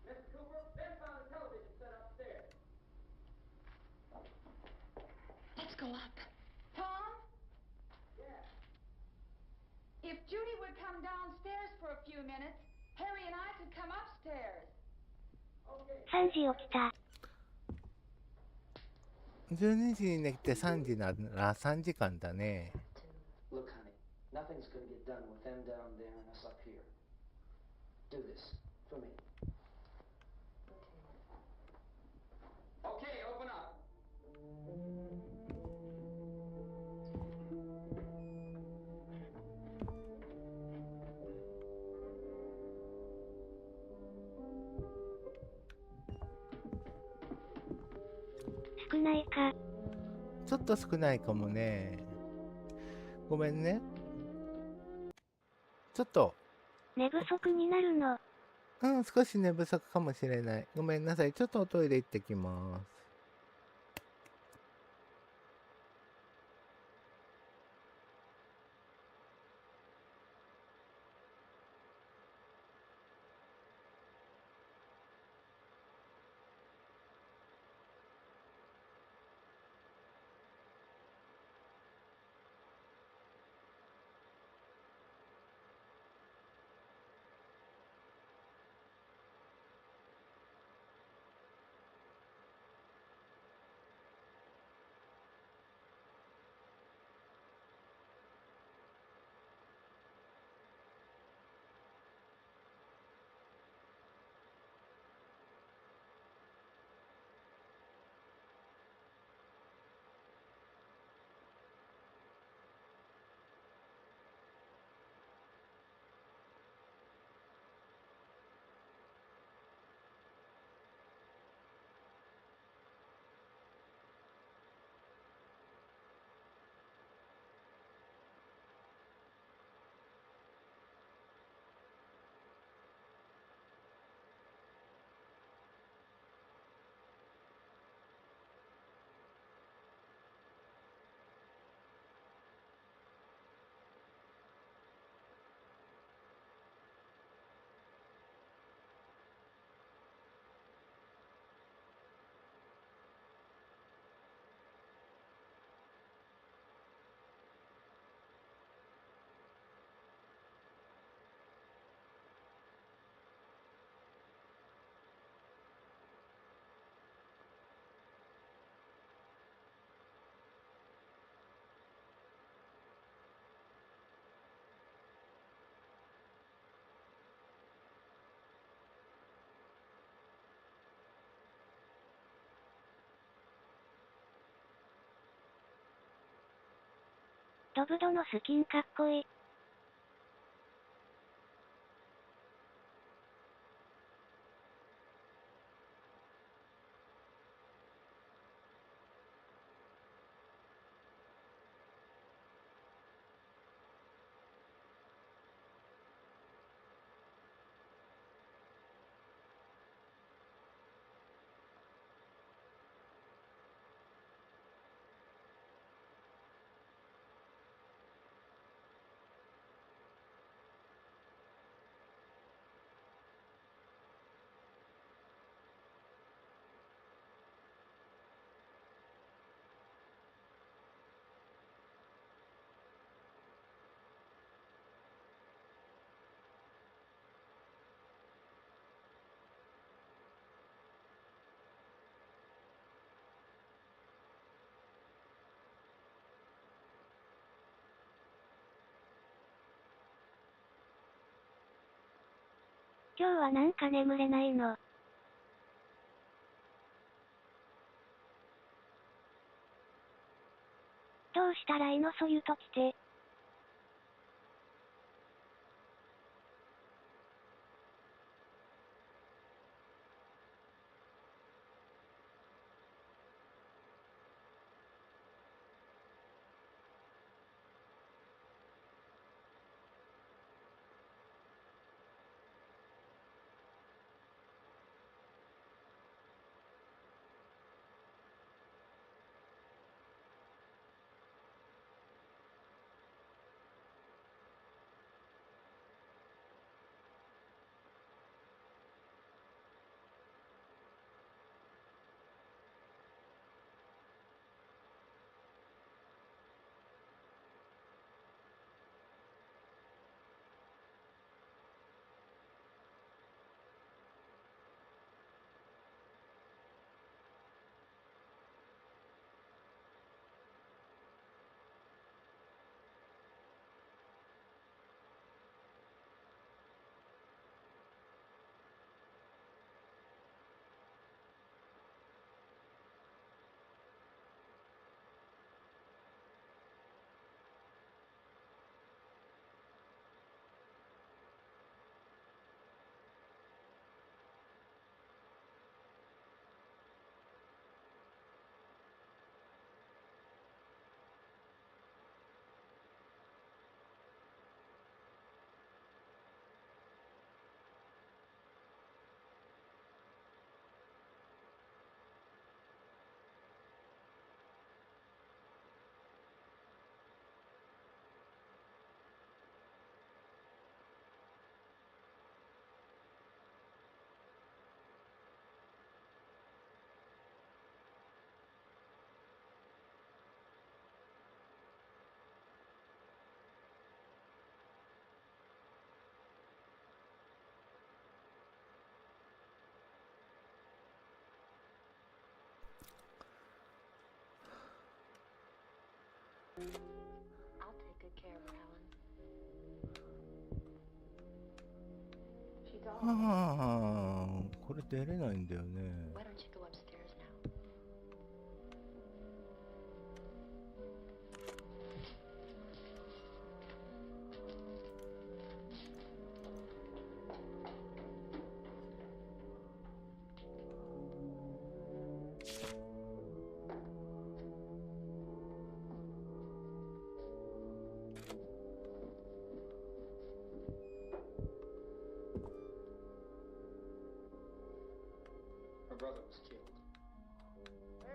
Mr. Cooper, Ben found a television set upstairs. Let's go up. Tom? Yeah. Judy would come downstairs for a few minutes, Harry and I could come upstairs. 3時起きた。12時に寝て3時なら3時間だね。Look, honey, nothing's gonna get done with them down there and us up here. Do this for me. Okay, open up. 少ないか。ちょっと少ないかもね。ごめんね。ちょっと。寝不足になるの。少し寝不足かもしれない。ごめんなさい。ちょっとおトイレ行ってきます。ドブドのスキンかっこいい。今日はなんか眠れないの。どうしたらいいのそういう時って。I'll take good care of her, Helen. She's all. ああ、これ出れないんだよね。 Why don't you go upstairs now? Her brother was killed.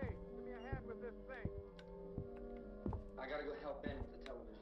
Hey, give me a hand with this thing. I gotta go help Ben with the television.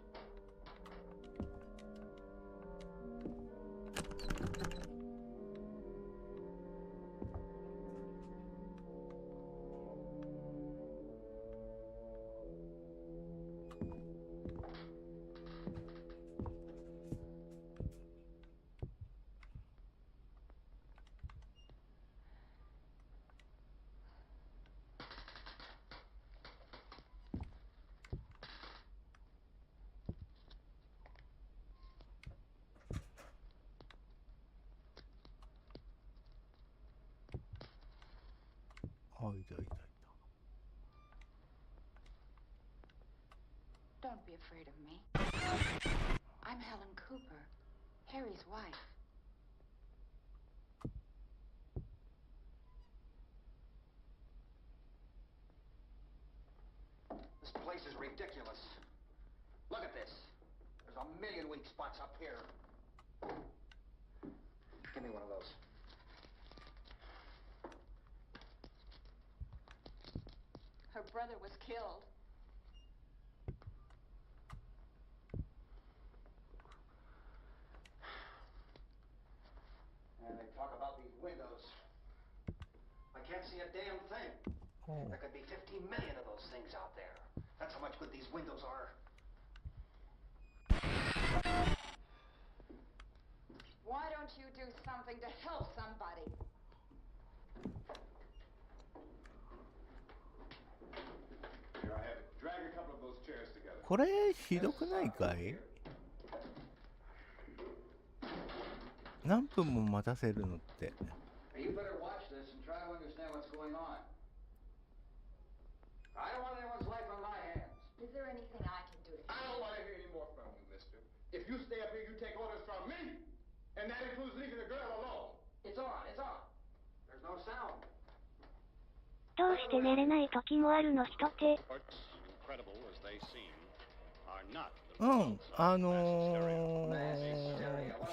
Don't be afraid of me. I'm Helen Cooper, Harry's wife. This place is ridiculous. Look at this. There's a million weak spots up here. Give me one of those. Her brother was killed. And they talk about these windows. I can't see a damn thing. There could be 15 million of those things out there. That's how much good these windows are. Why don't you do something to help somebody? Here I have it. Drag a couple of those chairs together. これひどくないかい？何分も待たせるのって。 You better watch this and try to understand what's going on. I don't want anyone's life on my hands. Is there anything I can do to I don't want to hear any more from you, mister. If you stay up here, you take orders from me. And that includes leaving the girl alone. It's on, it's on. There's no sound. どうして寝れない時もあるの人って。 Incredible as they seem, are not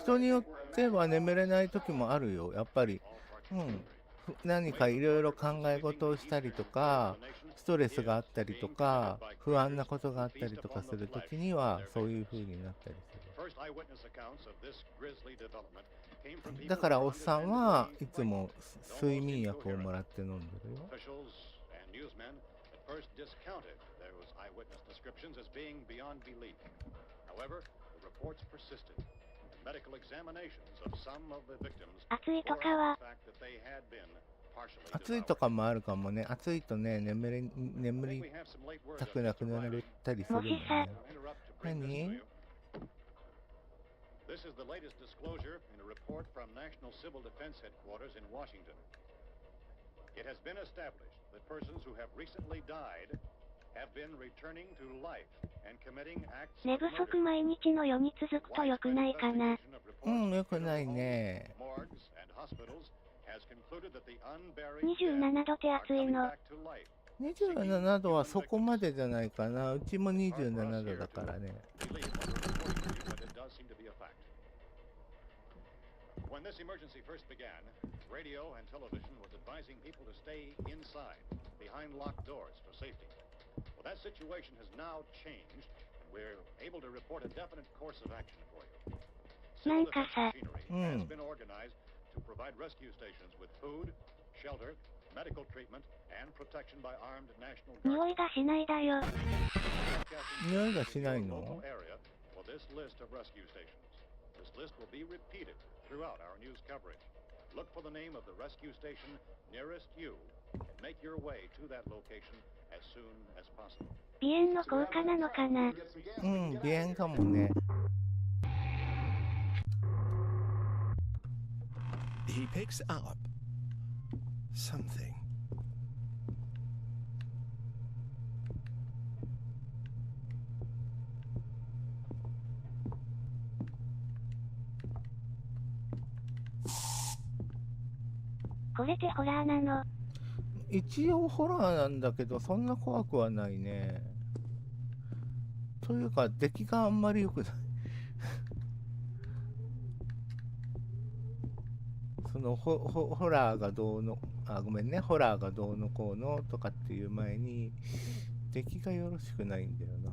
人によっては眠れない時もあるよ、やっぱり。何かいろいろ考え事をしたりとか、ストレスがあったりとか、不安なことがあったりとかする時には、そういう風になったりする。だからおっさんはいつも睡眠薬をもらって飲んでるよ。first discounted those eyewitness descriptions as being beyond belief. However, the reports persisted. Medical examinations of some of the victims bore out the fact that they had been partially devoured. 暑いとかもあるかもね。暑いとね、眠りたくなくなったりするもんね。何？ This is the latest disclosure in a report from National Civil Defense Headquarters in Washington. It has been established that persons who have recently died have been returning to life and committing acts of 寝不足毎日のように続くと良くないかな。良くないね。27度って暑いの。27度はそこまでじゃないかな。うちも27度だからね。When this emergency first began, radio and television was advising people to stay inside, behind locked doors for safety. Well, that situation has now changed, and we're able to report a definite course of action for you. Civil defense machinery has been organized to provide rescue stations with food, shelter, medical treatment, and protection by armed National Guard. 匂いがしないだよ。匂いがしないの？ For this list of rescue stations. This list will be repeated throughout our news coverage. Look for the name of the rescue station nearest you and make your way to that location 鼻炎の効果なのかな。うん、鼻炎かもね。He picks up something. これってホラーなの？一応ホラーなんだけど、そんな怖くはないね。というか、出来があんまり良くない。そのホラーがどうの、ごめんね、ホラーがどうのこうのとかっていう前に、出来がよろしくないんだよな。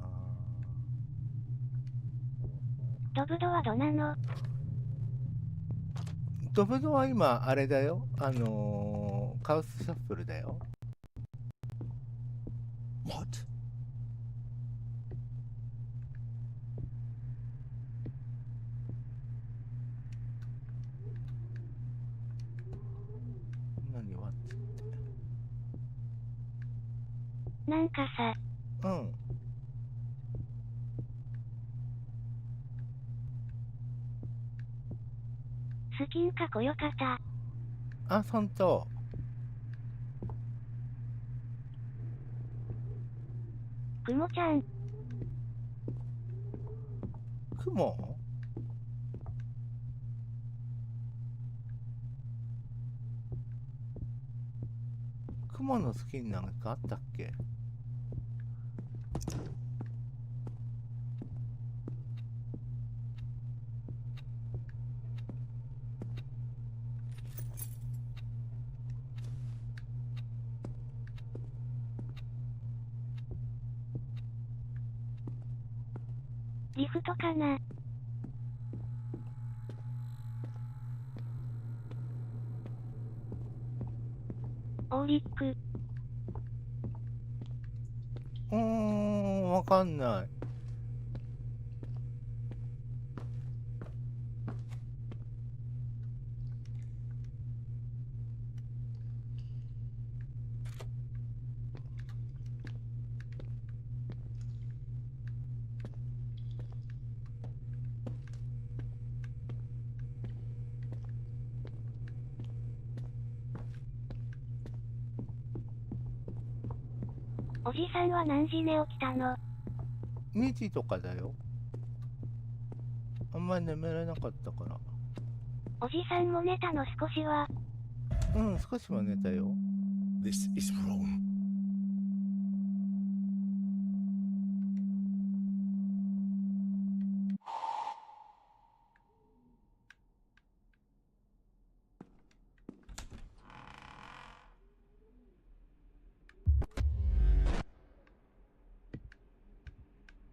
ドブドはどなの？ドブドは今、あれだよ。カウスシャッフルだよ。What? 何はって。なんかさ。うん。スキンかこよかた。あ、ほんと。くもちゃん。くも？くものスキンなんかあったっけ？リフトかな。オーリック。わかんない。おじさんは何時寝起きたの？2時とかだよ。あんまり眠れなかったから。おじさんも寝たの少しは？うん、少しは寝たよ。This is wrong.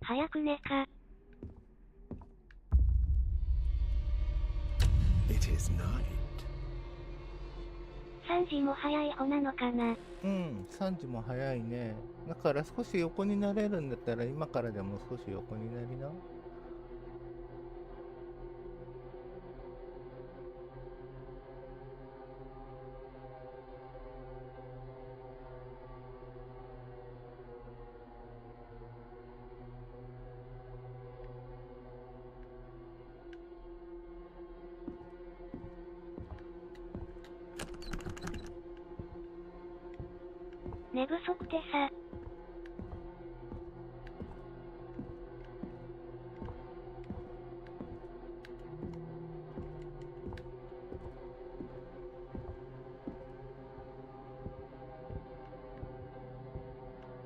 早く寝か。It is night. 3時も早い方なのかな。うん、3時も早いね。だから少し横になれるんだったら今からでも少し横になりな。寝不足ってさ。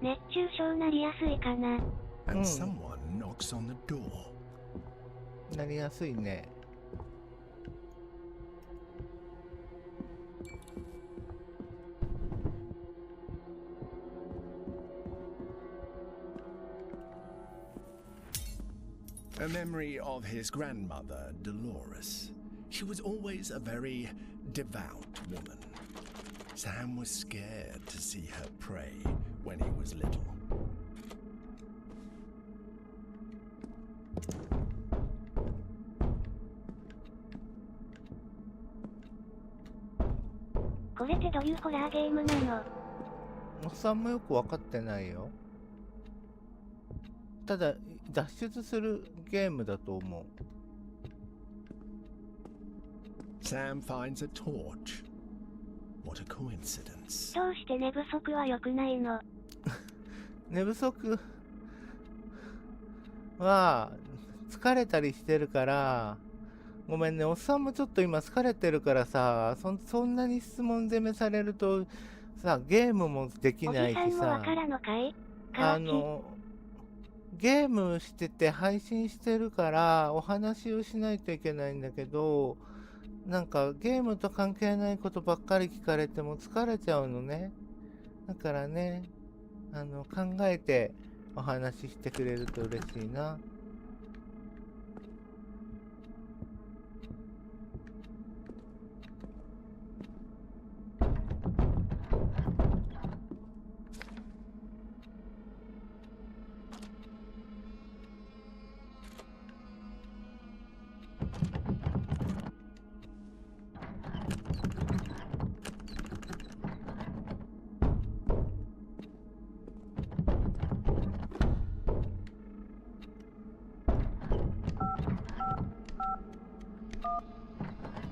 熱中症なりやすいかな。And someone knocks on the door. なりやすいね。A memory of his grandmother, Dolores. She was always a very devout woman. Sam was scared to see her pray when he was little. これってどういうホラーゲームなの？おっさんもよく分かってないよ。ただ脱出するゲームだと思う。Sam finds a torch. What a coincidence. どうして寝不足は良くないの？寝不足は疲れたりしてるから、ごめんね、おっさんもちょっと今疲れてるからさ、そんなに質問攻めされるとさ、ゲームもできないしさ、おじさんもわからのかい？ゲームしてて配信してるからお話をしないといけないんだけど、なんかゲームと関係ないことばっかり聞かれても疲れちゃうのね。だからね、考えてお話ししてくれると嬉しいな。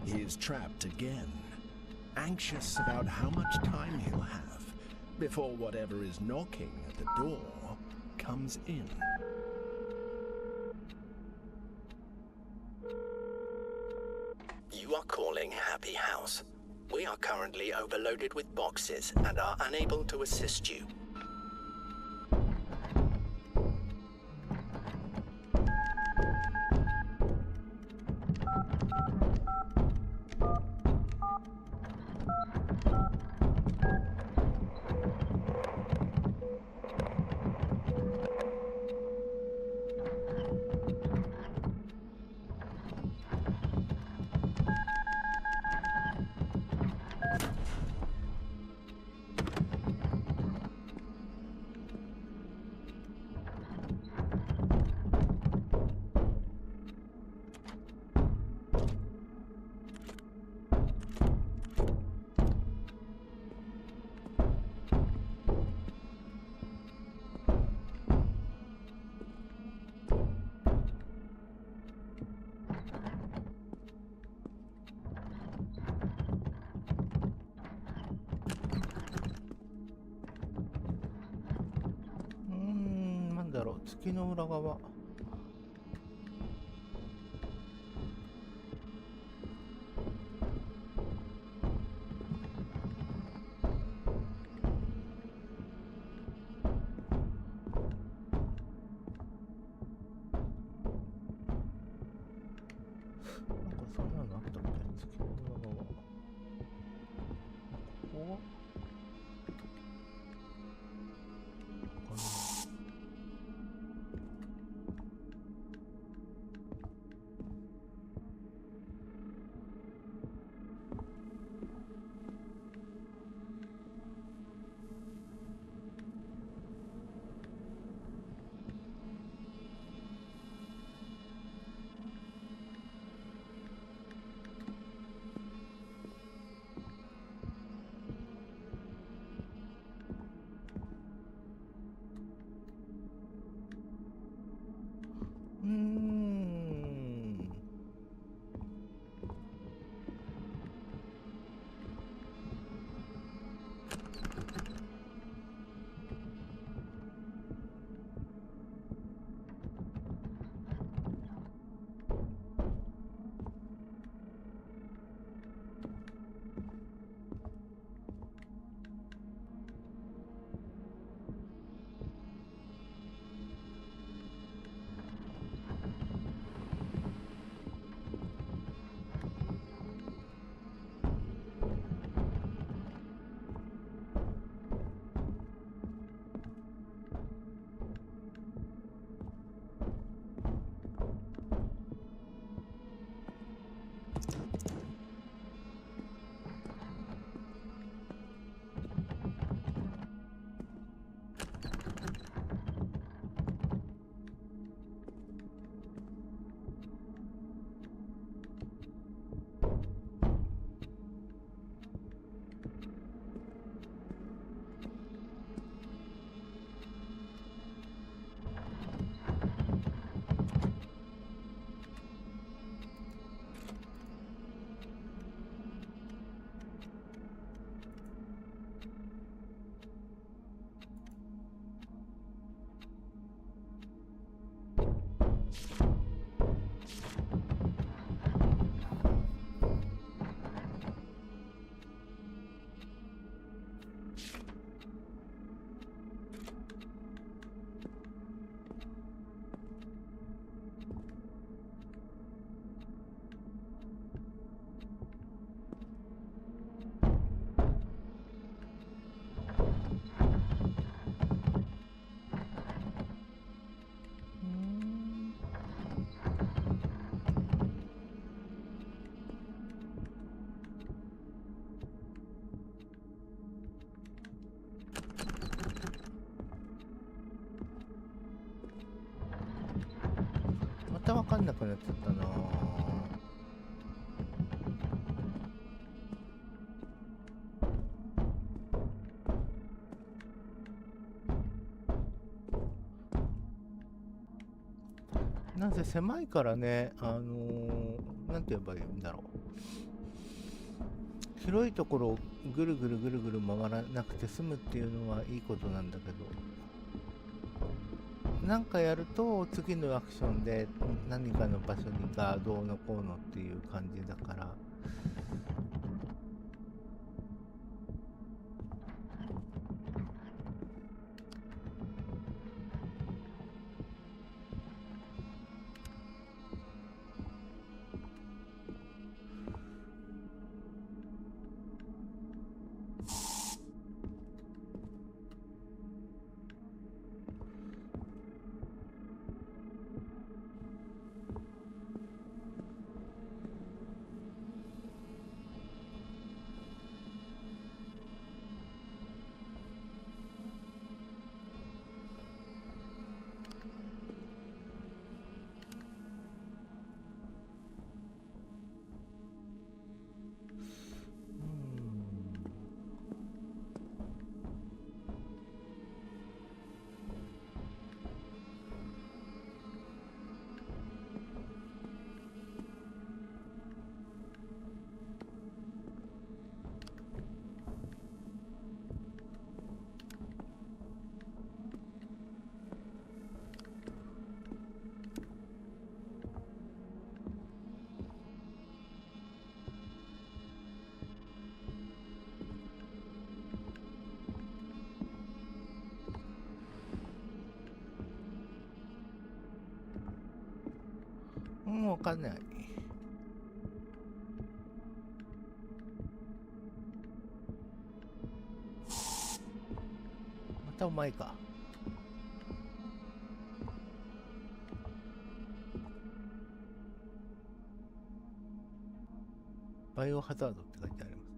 He is trapped again, anxious about how much time he'll have before whatever is knocking at the door comes in. You are calling Happy House. We are currently overloaded with boxes and are unable to assist you.月の裏側。そんなのあったっけ？月の裏側。ここは？んなくなっちゃったな。なんせ狭いからね、なんて言えばいいんだろう。広いところをぐるぐるぐるぐる回らなくて済むっていうのはいいことなんだけど、なんかやると次のアクションで何かの場所にがどうのこうのっていう感じだから、わかんない。またお前か。バイオハザードって書いてありますね。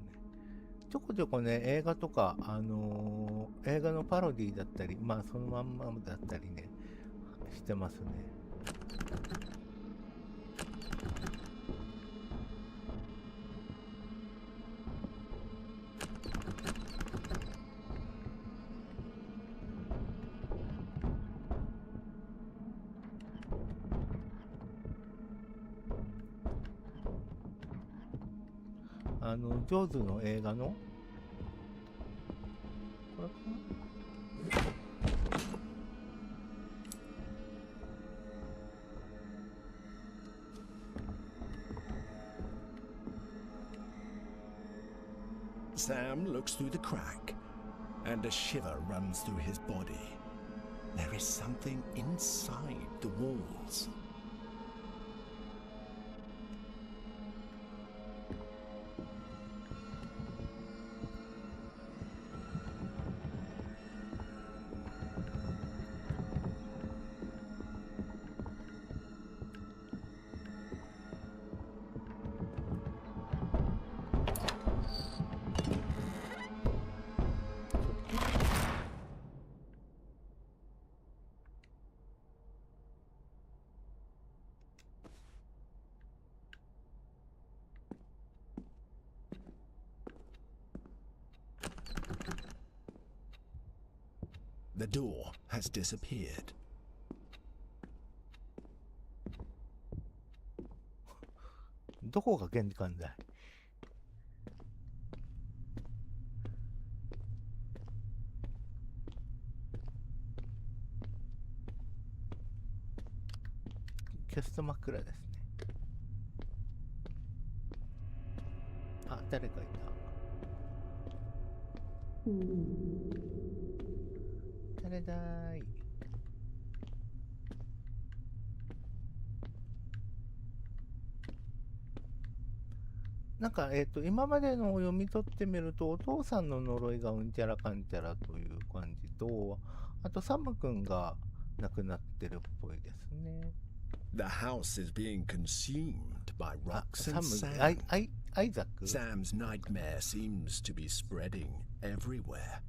ちょこちょこね、映画とか、映画のパロディだったり、まあそのまんまだったりね、してますね。ジョーズの映画のこれかな。Sam looks through the crack, and a shiver runs through his body. There is something inside the walls. The door has disappeared. どこが玄関だい。キャスト枕ですね。あ、誰かいた。誰だーい。なんか、今までのを読み取ってみると、お父さんの呪いがうんちゃらかんちゃらという感じと、あとサム君が亡くなってるっぽいですね。The house is being consumed by rocks and sand. Sam's nightmare seems to be spreading everywhere.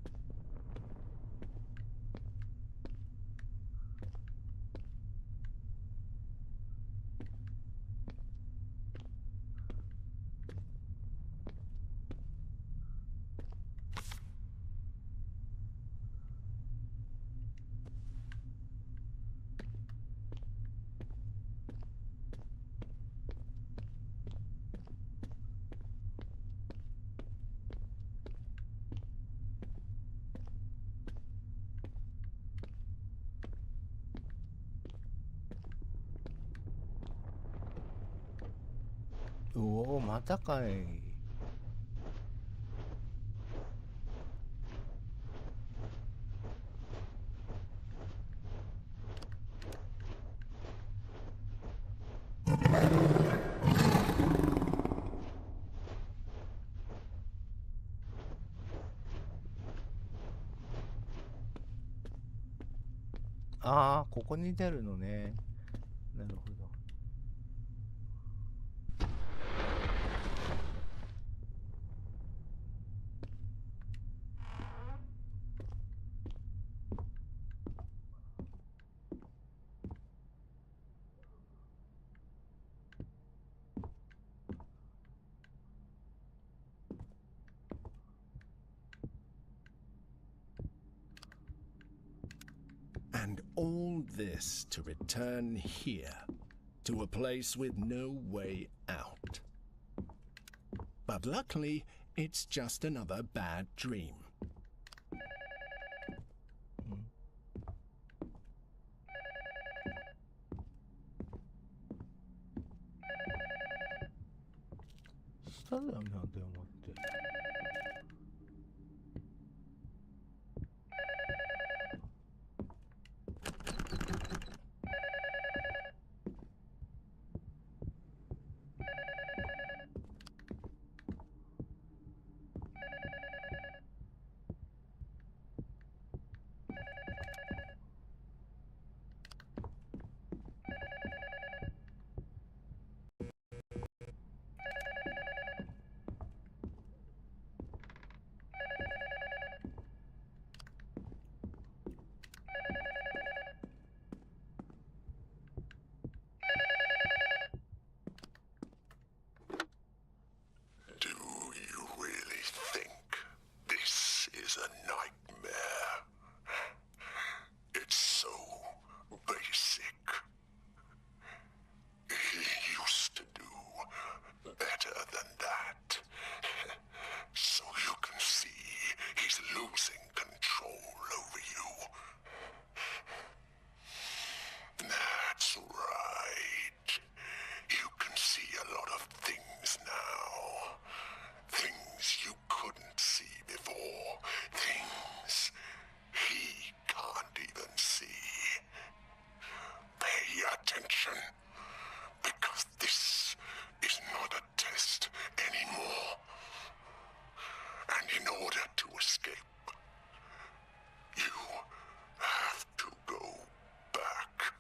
おお、またかい。ああ、ここに出るのね。なるほど。And all this to return here, to a place with no way out. But luckily, it's just another bad dream. Because this is not a test anymore. And in order to escape, you have to go back.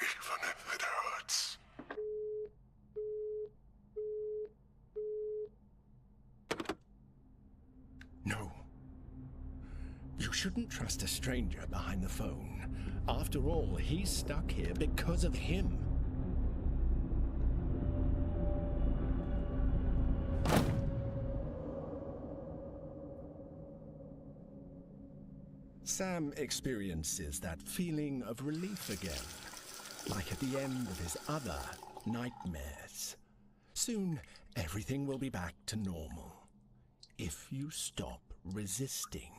Even if it hurts. No. You shouldn't trust a stranger behind the phone. After all, he's stuck here because of him. Sam experiences that feeling of relief again, like at the end of his other nightmares. Soon, everything will be back to normal, if you stop resisting.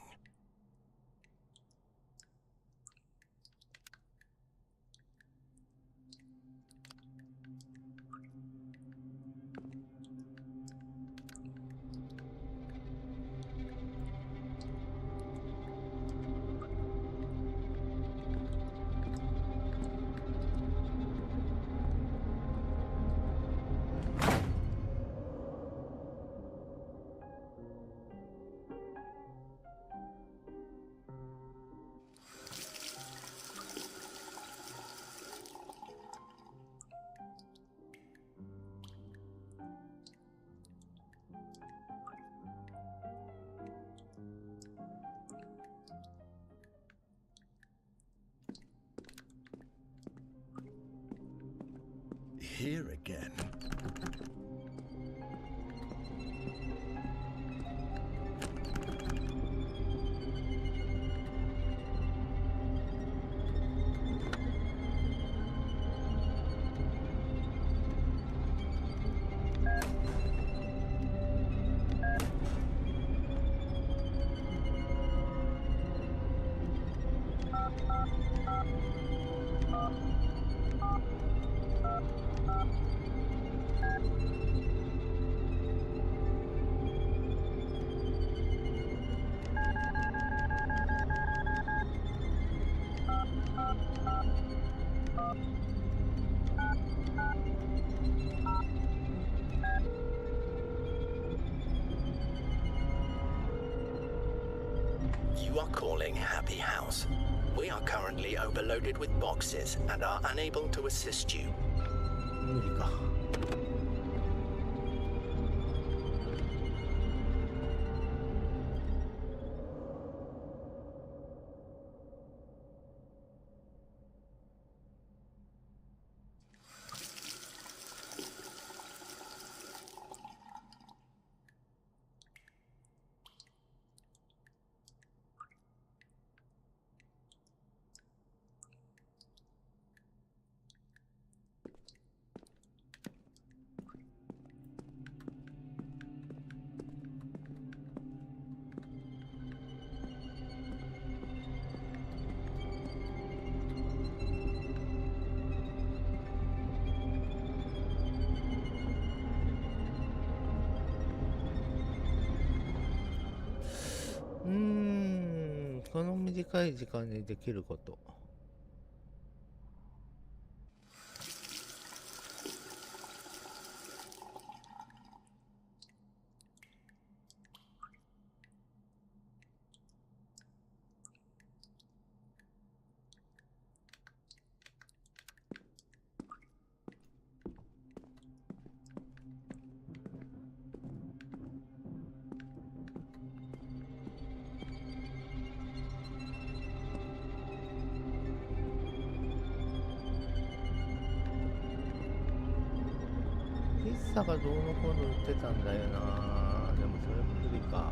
Here again. You are calling Happy House. We are currently overloaded with boxes and are unable to assist you. 無理か。この短い時間でできること。ピッツァがどうのこうの売ってたんだよな。でもそれも無理か。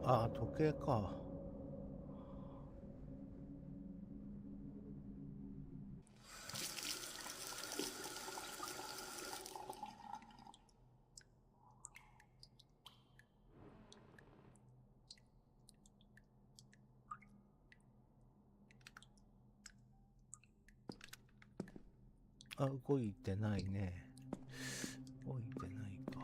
ああ、時計か。あ、動いてないね。動いてないか。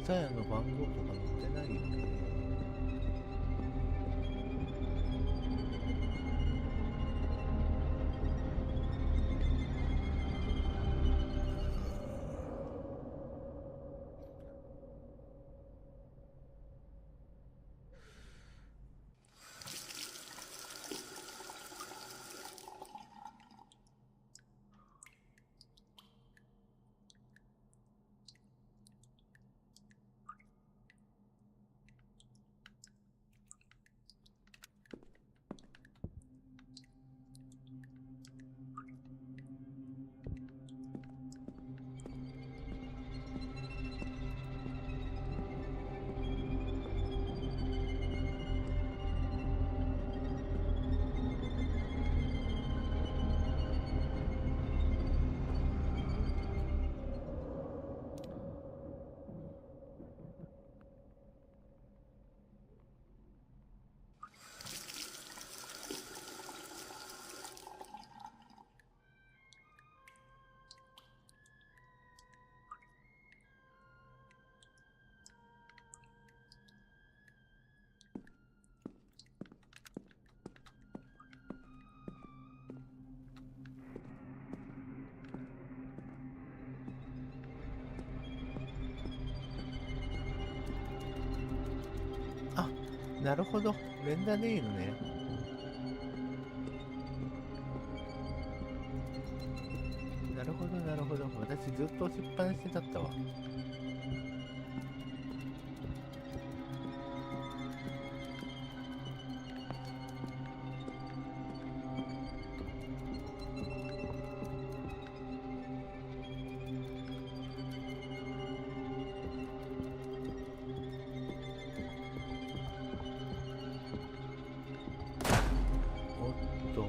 タヤの番号とか載ってないよね。なるほど。連打でいいのね。なるほど、なるほど。私ずっと押しっぱなしだったわ。おっと。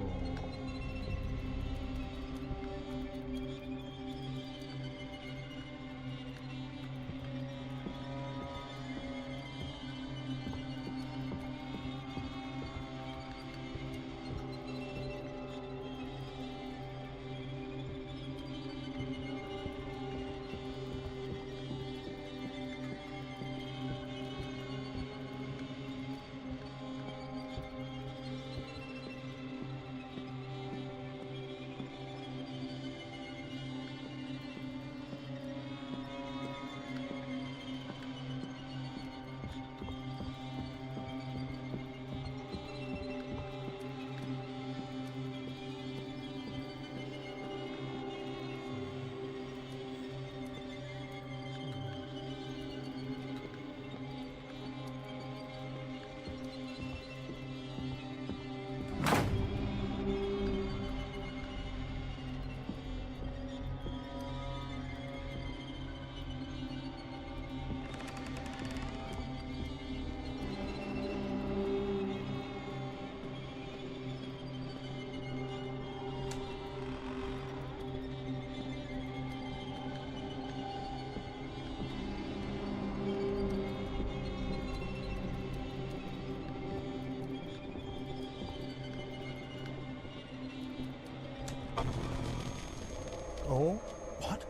お What?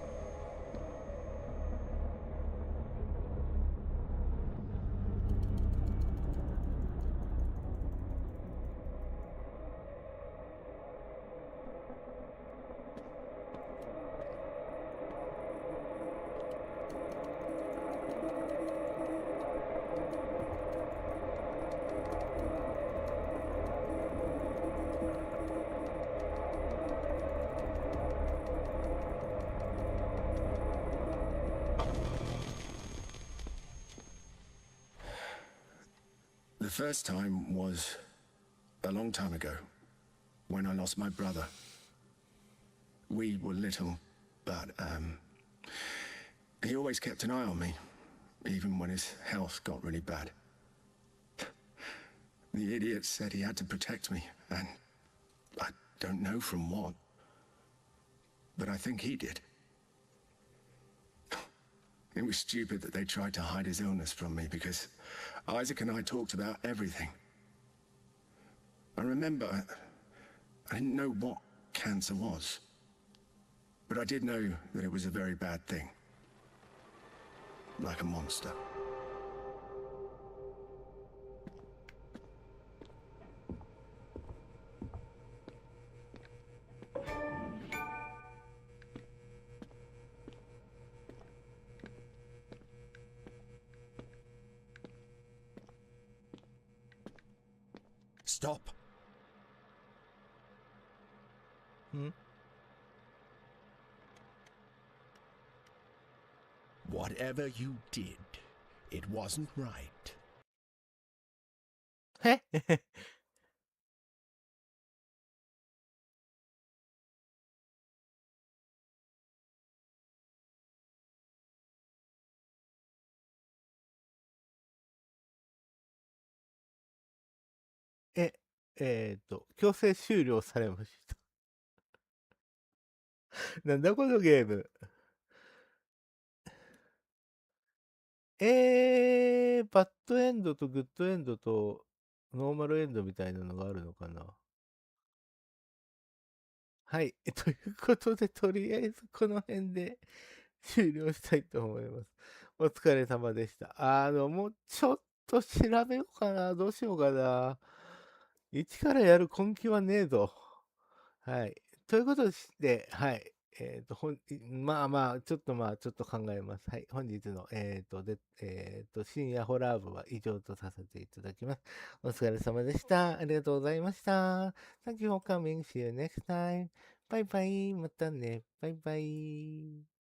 The first time was a long time ago, when I lost my brother. We were little, but he always kept an eye on me, even when his health got really bad. The idiot said he had to protect me, and I don't know from what, but I think he did. It was stupid that they tried to hide his illness from me, because Isaac and I talked about everything. I remember I didn't know what cancer was, but I did know that it was a very bad thing. Like a monster. Stop. Whatever you did, it wasn't right. え強制終了されました。なんだこのゲーム。バッドエンドとグッドエンドとノーマルエンドみたいなのがあるのかな。はい。ということで、とりあえずこの辺で終了したいと思います。お疲れ様でした。もうちょっと調べようかな。どうしようかな。一からやる根気はねえぞ。はい。ということで、はい。まあまあ、ちょっと考えます。はい。本日の、深夜ホラー部は以上とさせていただきます。お疲れ様でした。ありがとうございました。Thank you for coming. See you next time. バイバイ。またね。バイバイ。